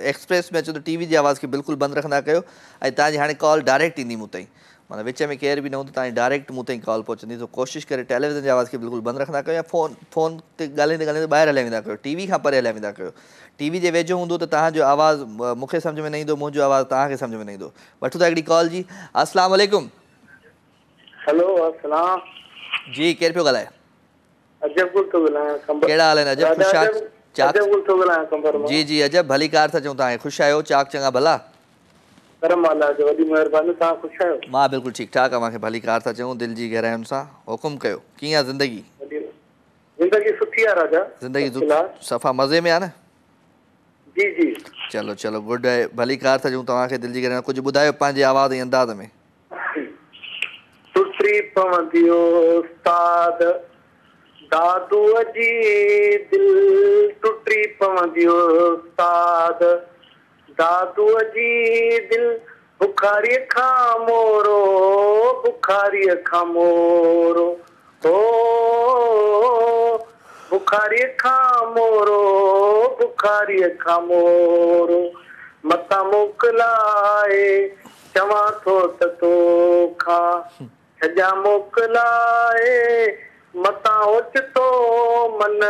एक्सप्रेस में अचो त टीवी जी आवाज़ खे बिल्कुलु बंदि रखंदा कयो ऐं तव्हांजी हाणे कॉल डायरेक्ट ईंदी मूं ताईं, माना विच में केर बि न हूंदो, तव्हांजी डायरेक्ट मूं ताईं कॉल पहुचंदी। तो कोशिशि करे टेलीविज़न जी आवाज़ खे बिल्कुलु बंदि रखंदा कयो या फ़ोन ते ॻाल्हाईंदे ॿाहिरि हलिया वेंदा कयो, टीवी खां परे हलिया वेंदा कयो। टीवी जे वेझो हूंदो त तव्हांजो आवाज़ु मूंखे सम्झ में न ईंदो, मुंहिंजो आवाज़ु तव्हांखे सम्झ में न ईंदो। वठूं था हिकिड़ी कॉल जी। अस्सलाम वालेकुम।
हेलो अस्सलाम
जी केरु पियो ॻाल्हाए?
अजब थो ॻाल्हायां।
कहिड़ा हाल आहिनि अजब? ख़ुशि चाक
थो ॻाल्हायां कंबर मां।
जी जी अजब भली कार था चऊं तव्हां ख़ुशि आहियो? चाक चङा भला?
करम अल्लाह जो वॾी महिरबानी। तव्हां ख़ुशि आहियो?
मां बिल्कुलु ठीकु ठाकु आहियां। मूंखे भली कार था चऊं दिलि जी गहराइयुनि सां। हुकुम कयो कीअं आहे ज़िंदगी?
ज़िंदगी सुठी आहे राजा।
ज़िंदगी सफ़ा मज़े में आहे न?
जी जी
चलो चलो गुड आहे। भली कार था चऊं तव्हांखे दिलि जी गहराइयुनि। कुझु ॿुधायो पंहिंजे आवाज़ ऐं अंदाज़ में।
टुटी पवंदी उस्ताद दादूअ जी दिलि टुटी पवंदी उस्ताद दादूअ जी दिलि बुखारीअ खां मोरो बुखारीअ खां मोरो ओ बुखारीअ खां मोरो बुखारीअ खां मोरो मता मोकिलाए चवां थो त तोखां छॼा मोकिलाए मता ओचितो मन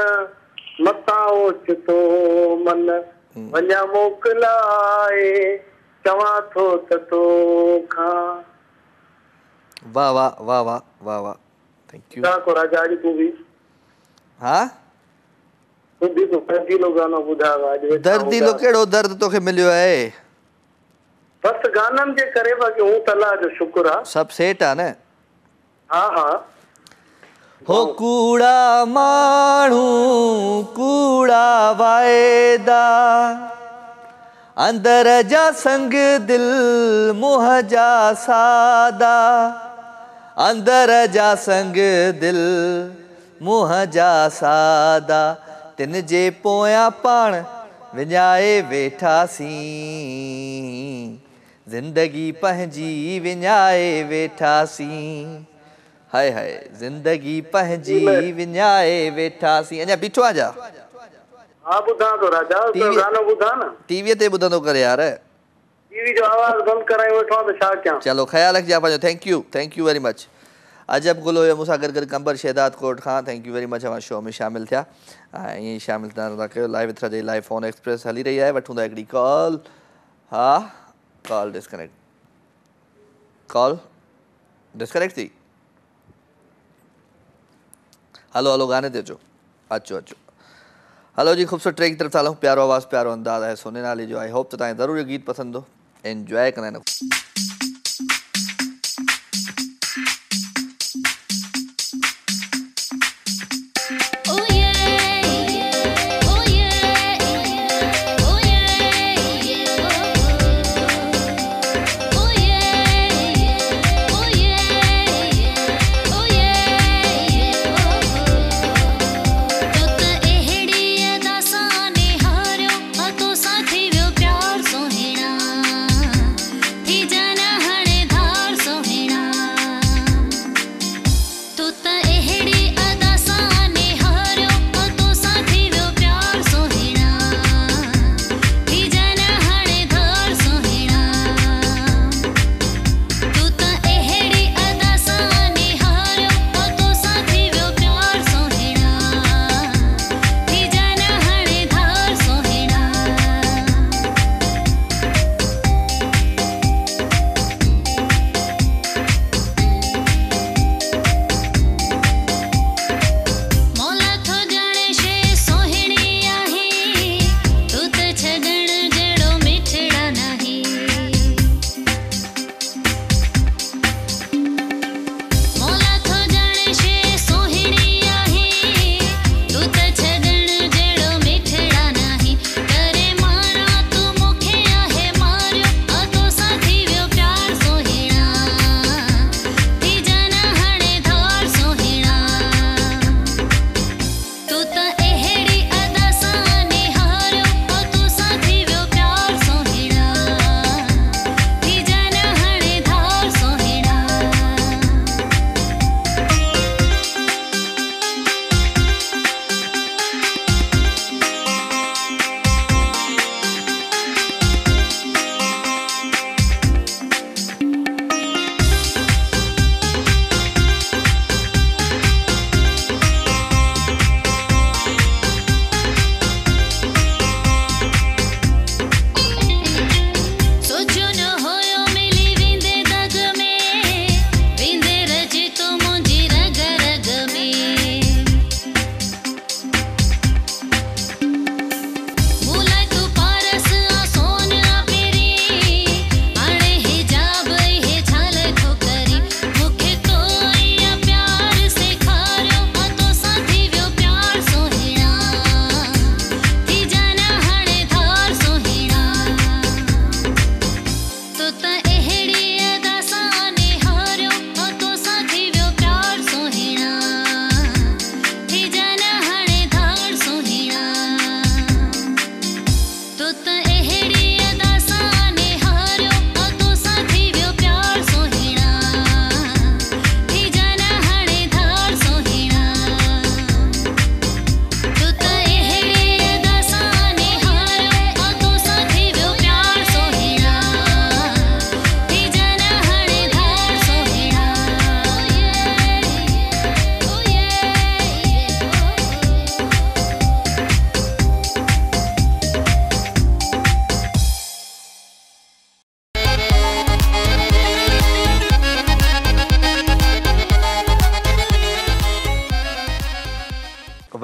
मता ओचितो मन वञा मोकिलाए चवां थो त तोखां।
वाह वाह वाह वाह वाह वाह थैंक यू।
को राजा जी तू भी
हाँ
तू भी तो दर्दीलो गानो ॿुधायो आज।
दर्दीलो कहिड़ो दर्द तोखे मिलियो आहे?
बस गाननि जे करे बाक़ी हूं त अल्लाह जो शुक्र आहे
सभु सेट आहे न।
हाँ हाँ
हो कूड़ा माण्हू कूड़ा वाइदा अंदर जा संग दिल मुंहं जा सादा अंदर जा संग दिल मुंहं जा सादा तिन जे पोयां पाण विञाए वेठासीं ज़िंदगी पंहिंजी विञाए वेठासीं हाय हाय ज़िंदगी पंहिंजी विञाए वेठासीं। अञा बीठो आहियां?
हाँ ॿुधां थो राजा। गानो ॿुधां न।
टीवीअ ते ॿुधंदो करे यार।
टीवी जो आवाज़ बंदि कराए वेठो त छा कयां।
चलो ख़्यालु रखिजां पंहिंजो। Thank you very much. अजब गुल हुयो मूंसां गॾु कंबर शहदाद कोट खां। Thank you very much. अवां शो में शामिल थिया ऐं ईअं ई शामिल था कयो। लाइव एतिरा जी लाइव फ़ोन एक्सप्रेस हली रही आहे। वठूं था हिकिड़ी कॉल। हा कॉल डिस्कनेक्ट थी। हलो हलो गाने ते अचो अचो अचो। हलो जी ख़ूबसूरत ट्रैक की तरफ हलूं। प्यारो आवाज़ प्यारो अंदाज़ है सोने नाली जो। आई होप तो तव्हांखे ज़रूर गीत पसंद हो। एंजॉय कंदा आहिनि।
थी जा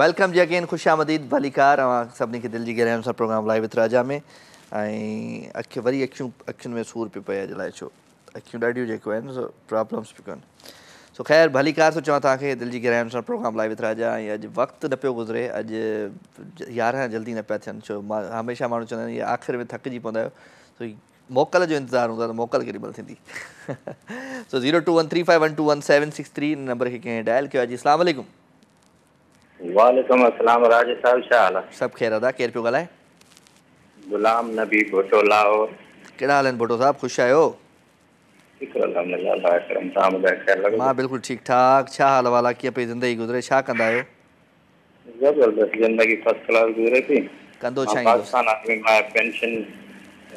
वेलकम जी अगेन, खुश आमदीद भलीकार सभिनी खे दिल जी गहराइयुनि सां प्रोग्राम लाइव विथ राजा में। ऐं वरी अखियुनि में सूर पियो पए, अॼु लाइ छो अखियूं ॾाढियूं जेको आहिनि सो प्रॉब्लम्स पियूं कनि। सो ख़ैर भलीकार थो चवां तव्हांखे दिल जी गहराइयुनि सां प्रोग्राम लाइव विथ राजा। ऐं अॼु वक़्तु न पियो गुज़रे, अॼु 11 जल्दी न पिया थियनि, छो मां हमेशह माण्हू चवंदा आहिनि आख़िर में थकिजी पवंदा आहियो, सो मोकल जो इंतज़ारु हूंदो आहे त मोकल केॾी महिल थींदी। सो 021351217763 नंबर खे कंहिं डायल कयो आहे जी। अस्सलाम वालेकुम।
वालेकुम अस्सलाम राज साहब, छा हाल आहे?
सभु ख़ैर अदा, केरु पियो ॻाल्हाए?
गुलाम नबी भुट्टो लाहौर।
कहिड़ा हाल आहिनि भुट्टो साहब, ख़ुशि आहियो? मां बिल्कुलु ठीकु ठाक। छा हाल वाल आहे, कीअं पई ज़िंदगी गुज़रे, छा कंदा आहियो?
ज़बरदस्त ज़िंदगी फर्स्ट क्लास गुज़रे थी।
कंदो छा
पाकिस्तान आदमी मां पेंशन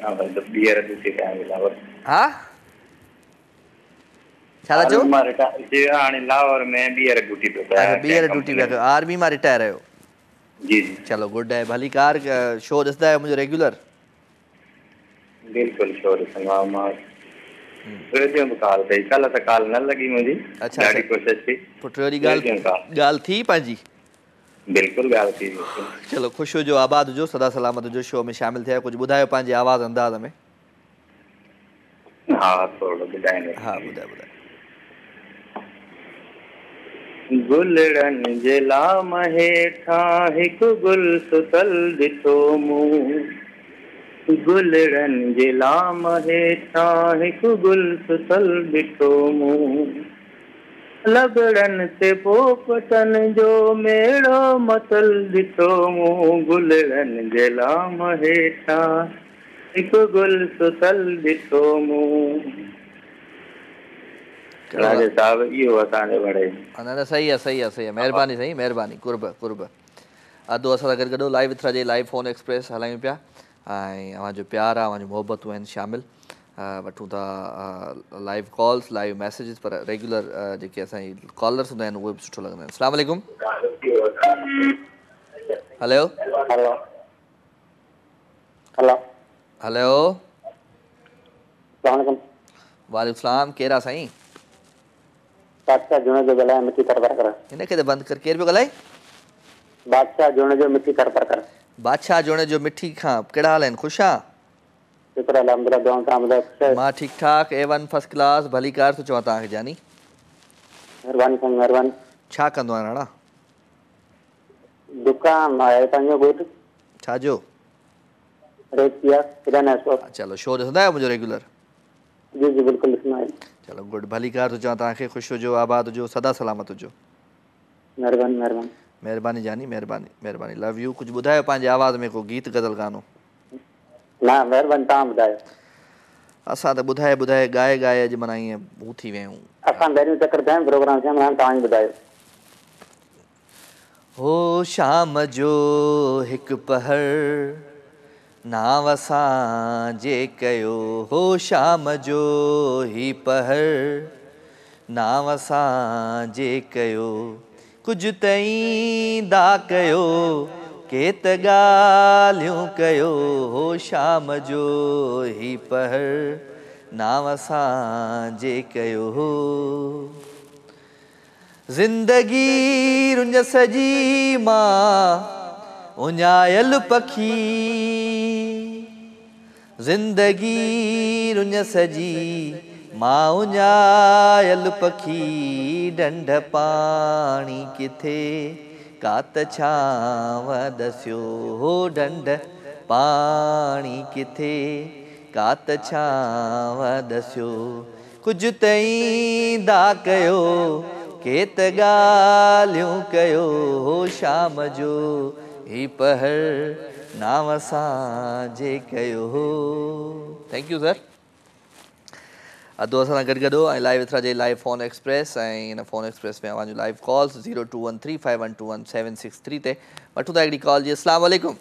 ॿीहर ड्यूटी कयां लाहौर।
हा छा था चओ?
मां रिटायर थी वियो, हाणे लाहौर में ॿीहर ड्यूटी पियो कयां।
ॿीहर ड्यूटी पिया कयो, आर्मी मां रिटायर आहियो?
जी जी।
चलो गुड आहे। भली कार शो ॾिसंदा आहियो मुंहिंजो रेगुलर?
बिल्कुलु शो ॾिसंदो आहियां मां। रेडियो में कॉल कई, कल्ह त कॉल न लॻी मुंहिंजी।
अच्छा
ॾाढी कोशिशि कई।
पुट वरी ॻाल्हि थी पंहिंजी?
बिल्कुलु ॻाल्हि थी।
चलो ख़ुशि हुजो, आबाद हुजो, सदा सलामत हुजो, शो में शामिलु थिया। कुझु ॿुधायो पंहिंजे आवाज़ अंदाज़ में।
हा थोरो ॿुधाईंदो।
हा ॿुधायो।
गुलड़नि जे लाम हेठां हिकु गुल सुतल ॾिठो मूं। गुलड़नि जे लाम हेठां हिकु गुल सुतल ॾिठो मूं। लॻड़नि ते पोपटनि जो मेड़ो मतल ॾिठो मूं। गुलड़नि जे लाम हेठां हिकु गुल सुतल ॾिठो मूं। राजा साहब इहो असांखे वणे।
न सही आहे, सही आहे, सही आहे। महिरबानी साईं, महिरबानी। कुर्ब अधु असां सां गॾु live with Raja live phone express हलायूं पिया। ऐं अव्हांजो प्यार आहे, अव्हांजूं मोहबतूं आहिनि शामिलु। वठूं था लाइव कॉल्स, लाइव मैसेजिस, पर रेगुलर जेके असांजी कॉलर्स हूंदा आहिनि उहे बि सुठो लॻंदा आहिनि। अस्सलाम वालेकुम। हेलो हेलो वालेकुम सलाम, केरु आहे साईं?
बादशाह जुणे जो ॻाल्हाए, मिठी कर कर।
हिनखे त बंदि कर। केरु पियो ॻाल्हाए?
बादशाह जुणे जो, मिठी कर कर।
बादशाह जुणे जो, मिठी खां। कहिड़ा हाल आहिनि, ख़ुशि आहे?
शुक्र अल्हम्दुलिल्लाह।
मां ठीकु ठाक, A1 फर्स्ट क्लास। भली कार थो चवां तव्हांखे जानी।
महिरबानी साईं, महिरबानी।
छा कंदो आहिनि हाणे?
दुकान आहे पंहिंजो ॻोठ।
छाजो?
चलो
शो ॾिसंदा आहियो मुंहिंजो रेगुलर?
जी जी बिल्कुलु ॾिसंदा आहियूं।
चलो गुड। भली कार थो चवां तव्हांखे, ख़ुशि हुजो, आबाद हुजो, सदा सलामत हुजो।
महिरबानी महिरबानी
महिरबानी जानी, महिरबानी महिरबानी। Love U. कुझु ॿुधायो पंहिंजे आवाज़ में, को गीत गज़ल गानो?
न महिरबानी, तव्हां ॿुधायो।
असां त ॿुधाए ॻाए अॼु माना ईअं हू थी विया आहियूं।
असां पहिरियों चकर कयूं प्रोग्राम थिया, तव्हां ई ॿुधायो।
हो शाम जो हिकु पहर नाव असांजे कयो। हो शाम जो ही पहर नाव असांजे कयो। कुझु तईं दा कयो, केत ॻाल्हियूं कयो। हो शाम जो ही पहर नाव असांजे कयो। ज़िंदगी रुंज सजी मां उञायल पखी। ज़िंदगी रुंज सजी मां उञायल पखी। डंड पाणी किथे कात छांव दसियो। हो डंड पाणी किथे कात छांव दसियो। कुझु तईं दा कयो, केत ॻाल्हियूं कयो। हो शाम जो ही पहर नाव असांजे कयो। Thank U sir. अधु असां सां गॾु ऐं live with Raja live phone express. ऐं हिन फ़ोन एक्सप्रेस में अव्हांजूं लाइव कॉल्स 021351217763 ते वठूं था हिकिड़ी कॉल जी। अस्सलाम वालेकुम।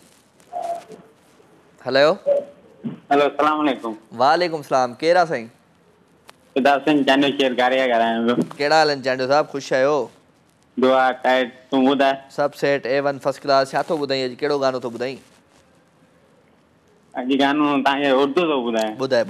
हेलो
अस्सलाम वालेकुम।
वालेकुम सलाम। केरु आहे साईं? कहिड़ा हाल आहिनि चांडियो साहब, ख़ुशि आहियो?
दुआ टाइट, तूं ॿुधाए?
सभु सेट, A1 फर्स्ट क्लास। छा थो ॿुधाई अॼु, कहिड़ो गानो थो ॿुधाई?
अॼु गानो तव्हांखे उर्दू थो ॿुधाए।
ॿुधाए।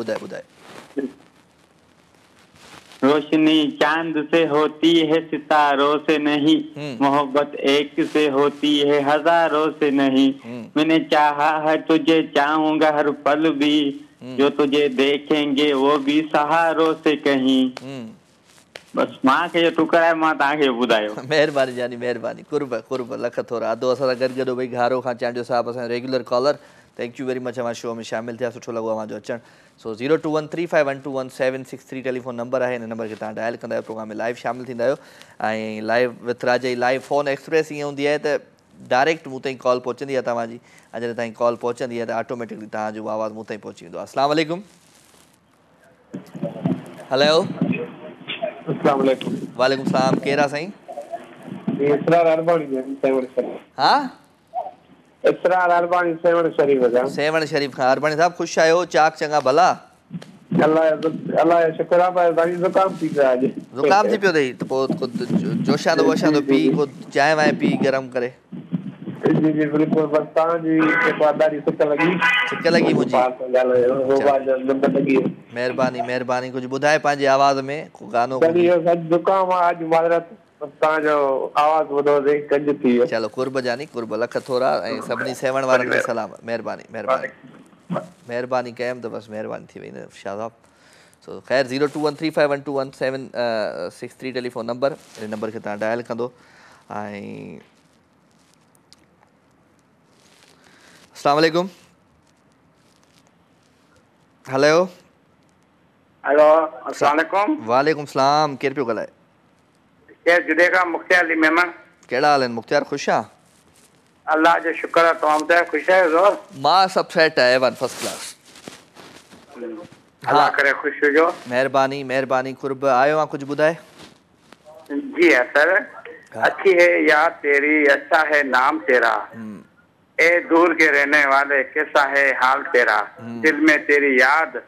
रोशनी चांद से होती है सितारों से नहीं, मोहब्बत एक से होती है हजारों से नहीं। मैंने चाहा है तुझे, चाहूंगा हर पल भी, जो तुझे देखेंगे वो भी सहारों से कहीं। बस मां के टुकड़ा है, मां तव्हांखे ॿुधायो।
महिरबानी जानी महिरबानी, कुर्ब कुर्ब लख थोरा अधो असां सां गॾु भई घारो खां चांडियो साहब असांजो regular caller. Thank you very much हमारे शो में शामिल थिया, सुठो लॻो अवांजो अचणु। सो 021351217763 टेलीफोन नंबर है, इन नंबर के तव्हां डायल कंदा आहियो, प्रोग्राम में लाइव शामिल थींदा आहियो। ऐं लाइव विथ राजई लाइव फ़ोन एक्सप्रेस ईअं हूंदी आहे त डायरेक्ट मूं ताईं कॉल पहुचंदी आहे तव्हांजी, ऐं जॾहिं ताईं कॉल पहुचंदी आहे त ऑटोमेटिकली तव्हांजो आवाज़ु मूं ताईं पहुची वेंदो आहे। अस्सलाम वालेकुम। हेलो, वालेकुम सलाम, केरु आहे साईं? हाँ, सेवण शरीफ खां। अरबाणी साहब ख़ुशि आहियो? चाक चङा भला? ज़ुकाम थी पियो अथई त पोइ जोशांदो वोशांदो पी, को चांहि वांहि पी गरम करे। सिक लॻी मुंहिंजी? महिरबानी महिरबानी, कुझु ॿुधाए पंहिंजी आवाज़ में को गानो। चलो कुर्ब जानी कुर्ब, लख थोरा ऐं सभिनी सेवण वारनि खे सलाम। महिरबानी महिरबानी महिरबानी कयमि त बसि महिरबानी थी वई न शाह साहब। सो ख़ैर 021351217763 टेलीफोन नंबर, इन नंबर खे तव्हां डायल कंदो। ऐं अस्सलाम वालेकुम। हेलो
हेलो, अस्सलाम वालेकुम।
वालेकुम सलाम, केरु पियो ॻाल्हाए?
केरु जुड़े खां मुख्तियार अली मेमन।
कहिड़ा हाल आहिनि मुख्तियार, ख़ुशि आहे?
अल्लाह जो शुक्र आहे, तव्हां ॿुधायो ख़ुशि आहियो?
मां सभु सेट आहे, वन फर्स्ट क्लास।
अल्लाह करे ख़ुशि हुजो।
महिरबानी महिरबानी, कुर्ब आयो आहे, कुझु ॿुधाए।
जी सर, अच्छी है याद तेरी, अच्छा है नाम तेरा, ए दूर के रहने वाले कैसा है हाल तेरा, दिल में तेरी याद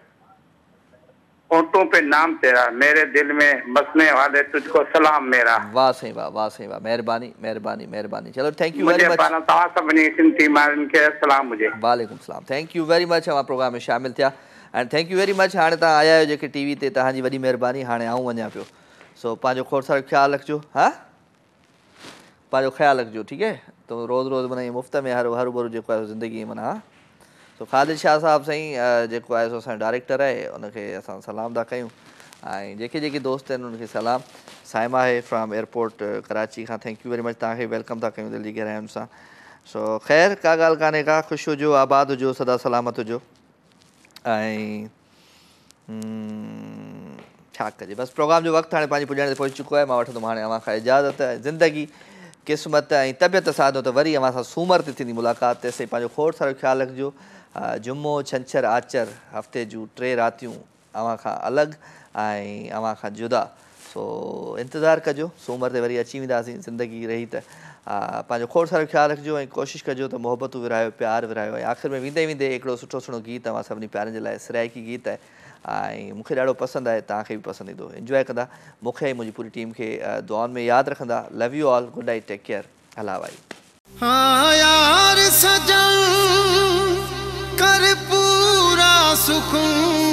होंठों पे नाम तेरा, मेरे दिल में बसने वाले तुझको सलाम मेरा।
वाह सही वाह, वाह सही वाह, महिरबानी महिरबानी महिरबानी। चलो थैंक यू वेरी मच।
तव्हां सभिनी सिंधी माण्हुनि खे सलाम हुजे।
वालेकुम सलाम, थैंक यू वेरी मच, हमारे प्रोग्राम में शामिल थिया। And thank you very much. हाणे तव्हां आया आहियो जेके टीवी ते, तव्हांजी वॾी महिरबानी। हाणे आऊं वञा पियो, सो पंहिंजो खोड़ सारो ख़्यालु रखिजो। हा, पंहिंजो ख़्यालु रखिजो, ठीकु है। तो रोज़ रोज़ माना मुफ़्त में हर भरू जेको आहे ज़िंदगी माना। हा, सो ख़ालिद शाह साहब साईं जेको आहे सो असांजो डायरेक्टर आहे, उनखे असां सलाम था कयूं। ऐं जेके जेके दोस्त आहिनि उनखे सलाम। साइमा आहे फ्रॉम एयरपोर्ट कराची खां, थैंक यू वेरी मच, तव्हांखे वेलकम था कयूं दिलि जी गहराइयुनि सां। सो ख़ैर का ॻाल्हि कान्हे का, ख़ुशि हुजो, आबाद हुजो, सदा सलामत हुजो। ऐं छा कजे, बसि प्रोग्राम जो वक़्तु हाणे पंहिंजे पुॼण ते पहुची चुको आहे। मां वठंदुमि हाणे अव्हां खां इजाज़त। ज़िंदगी क़िस्मत ऐं तबियत साधो त वरी अव्हां सां सूमर ते थींदी मुलाक़ात। तेसिताईं पंहिंजो खोड़ सारो ख़्यालु रखिजो। जुमो छंछरु आचर हफ़्ते जूं 3 रातियूं अव्हां खां अलॻि ऐं अव्हां खां जुदा। सो इंतज़ारु कजो, सूमर ते वरी अची वेंदासीं, ज़िंदगी रही त। पंहिंजो खोड़ सारो ख़्यालु रखिजो ऐं कोशिशि कजो त मोहबतूं विरायो, प्यारु विरायो। ऐं आख़िर में वेंदे वेंदे हिकिड़ो सुठो सुठो गीत अव्हां सभिनी प्यारनि जे लाइ, सिराइकी गीत आहे ऐं मूंखे ॾाढो पसंदि आहे, तव्हांखे बि पसंदि ईंदो। इंजॉय कंदा, मूंखे ऐं मुंहिंजी पूरी टीम खे दुआउनि में यादि रखंदा। Love you all, good night, take care, Allah भाई।
हाँ यार सजन कर पूरा सुकून।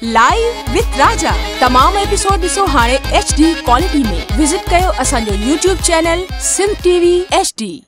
लाइव विद राजा तमाम एपिसोड ॾिसो हाणे HD क्वालिटी में। विजिट कयो असांजो YouTube channel Sindh TV HD।